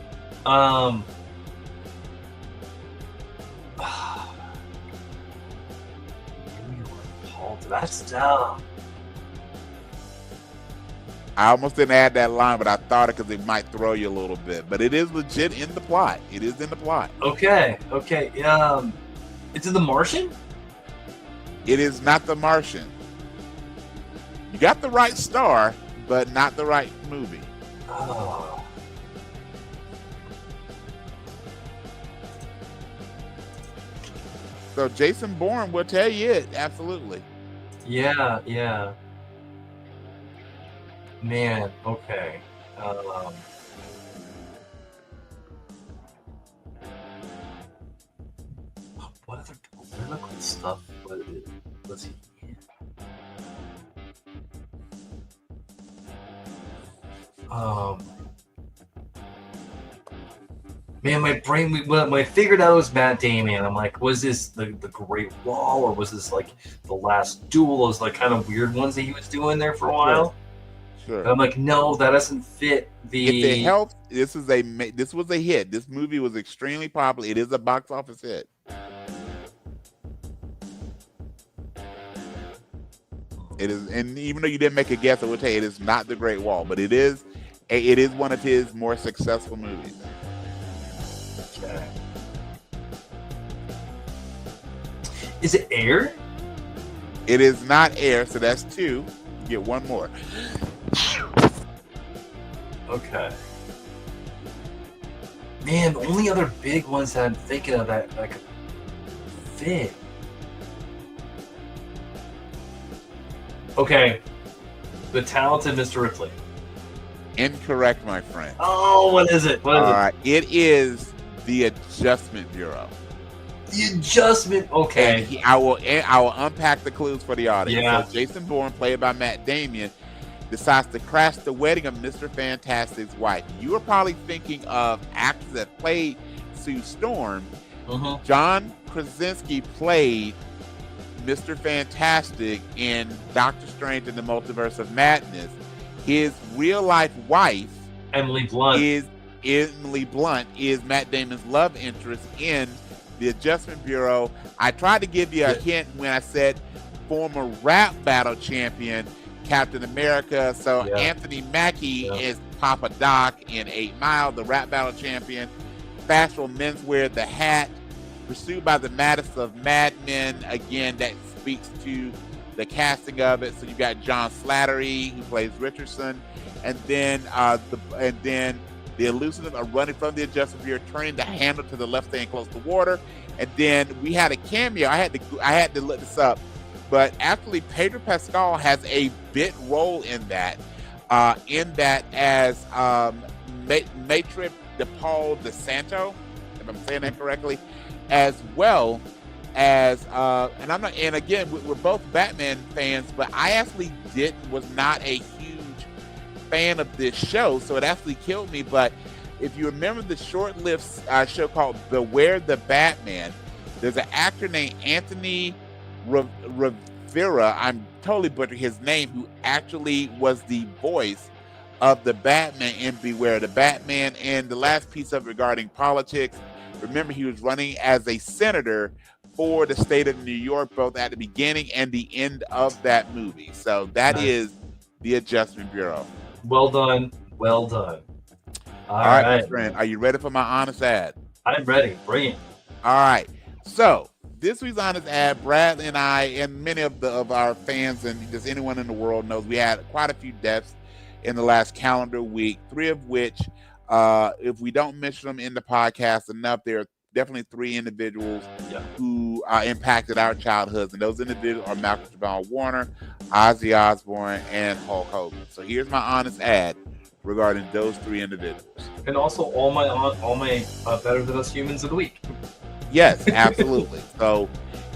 That's tough. I almost didn't add that line, but I thought it because it might throw you a little bit. But it is legit in the plot. It is in the plot. Okay. Is it The Martian? It is not The Martian. You got the right star, but not the right movie. Oh. So Jason Bourne will tell you it, absolutely. Yeah. Man, okay. What other political stuff was he in? Man, my brain, when I figured out it was Matt Damon, I'm like, was this the Great Wall, or was this like the Last Duel? Those like kind of weird ones that he was doing there for a while. Sure. And I'm like, no, that doesn't fit the. If it helps, this was a hit. This movie was extremely popular. It is a box office hit. It is, and even though you didn't make a guess, I would tell you it is not The Great Wall, but it is one of his more successful movies. Okay. Is it Air? It is not Air, so that's 2. You get 1 more. Okay. Man, the only other big ones that I'm thinking of that could fit. Okay. The Talented Mr. Ripley. Incorrect, my friend. Oh, what is it? All right. It is The Adjustment Bureau. The Adjustment. Okay. And I will unpack the clues for the audience. Yeah. So Jason Bourne, played by Matt Damon, decides to crash the wedding of Mr. Fantastic's wife. You are probably thinking of actors that played Sue Storm. Mm-hmm. John Krasinski played Mr. Fantastic in Doctor Strange in the Multiverse of Madness. His real-life wife, Emily Blunt, is Matt Damon's love interest in The Adjustment Bureau. I tried to give you a hint when I said former rap battle champion Captain America. So Anthony Mackie is Papa Doc in 8 Mile, the rap battle champion. Fashionable menswear, The Hat. Pursued by the maddest of madmen. Again, that speaks to the casting of it. So you got John Slattery, who plays Richardson, and then the elusive are running from the Adjustment Bureau, turning the handle to the left, staying close to water. And then we had a cameo. I had to look this up, but actually Pedro Pascal has a bit role in that as Maitre de Paul de Santo, if I'm saying that correctly, as well as and again we're both Batman fans, but I actually was not a huge fan of this show, so it actually killed me. But if you remember the short-lived show called Beware the Batman, there's an actor named Anthony Vera, I'm totally butchering his name, who actually was the voice of the Batman in Beware the Batman. And the last piece of regarding politics, remember he was running as a senator for the state of New York, both at the beginning and the end of that movie. So that is the Adjustment Bureau. Well done. Well done. All right, my friend. Are you ready for my honest ad? I'm ready. Bring it. All right. So this week's honest ad, Bradley and I, and many of our fans and just anyone in the world knows we had quite a few deaths in the last calendar week, 3 of which, if we don't mention them in the podcast enough, there are definitely 3 individuals who impacted our childhoods, and those individuals are Malcolm Jamal Warner, Ozzy Osbourne, and Hulk Hogan. So here's my honest ad regarding those 3 individuals. And also all my Better Than Us Humans of the week. Yes, absolutely. So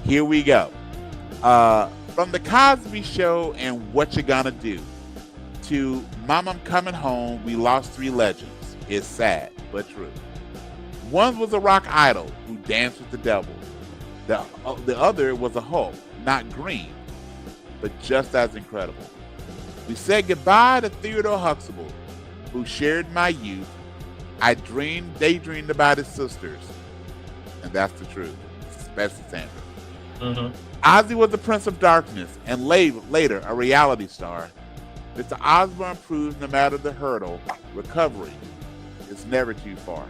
here we go. From The Cosby Show and What You Gonna Do to Mom, I'm Coming Home, we lost 3 legends. It's sad, but true. One was a rock idol who danced with the devil. The other was a Hulk, not green, but just as incredible. We said goodbye to Theodore Huxtable, who shared my youth. I daydreamed about his sisters, and that's the truth, especially Sandra. Mm-hmm. Ozzy was the Prince of Darkness and later a reality star. Mr. Osbourne proves no matter the hurdle, recovery is never too far.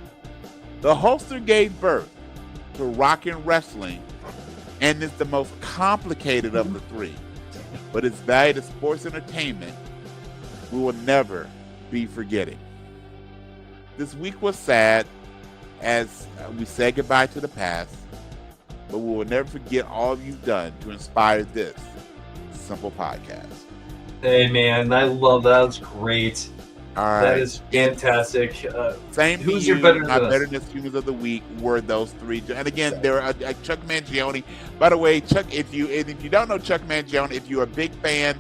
The Hulkster gave birth to rock and wrestling and is the most complicated of the 3, but its value to sports entertainment we will never be forgetting. This week was sad as we said goodbye to the past, but we will never forget all you've done to inspire this simple podcast. Hey man, I love that. That's great. All right. That is fantastic. Same who's to you, your Better my Than Better Us? Than Us Humans of the week were those 3. And again, there are Chuck Mangione. By the way, Chuck, if you don't know Chuck Mangione, if you're a big fan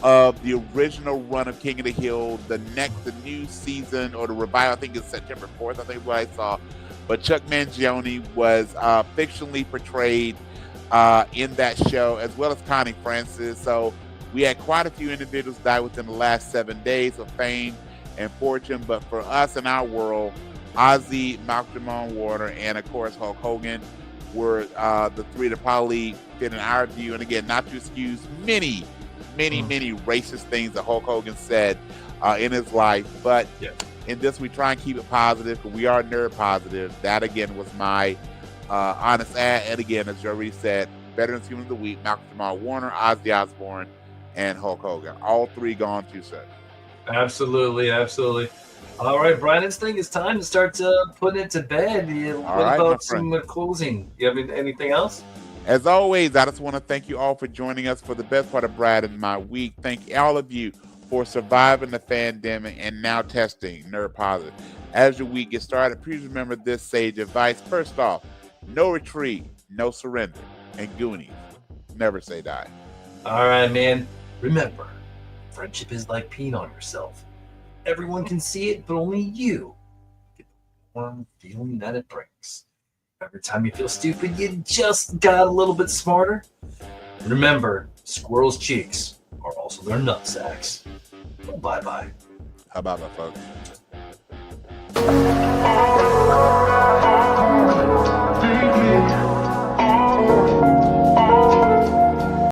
of the original run of King of the Hill, the new season or the revival, I think it's September 4th, I think what I saw. But Chuck Mangione was fictionally portrayed in that show, as well as Connie Francis. So we had quite a few individuals die within the last 7 days of fame and fortune. But for us in our world, Ozzy, Malcolm Jamal Warner, and of course Hulk Hogan were the 3 that probably fit in our view. And again, not to excuse many racist things that Hulk Hogan said in his life, but in this we try and keep it positive, because we are nerd positive. That again was my honest ad. And again, as you already said, Better Than Humans of the Week, Malcolm Jamal Warner, Ozzy Osbourne, and Hulk Hogan. All 3 gone too soon. Absolutely. All right, Brian, it's time to start putting it to bed. What about some closing? You have anything else? As always, I just want to thank you all for joining us for the best part of Brad and my week. Thank all of you for surviving the pandemic and now testing Nerd Positive. As your week gets started, please remember this sage advice. First off, no retreat, no surrender, and Goonies, never say die. All right, man. Remember, friendship is like peeing on yourself. Everyone can see it, but only you get the warm feeling that it brings. Every time you feel stupid, you just got a little bit smarter. And remember, squirrels' cheeks are also their nut sacks. Bye-bye. How about that, folks?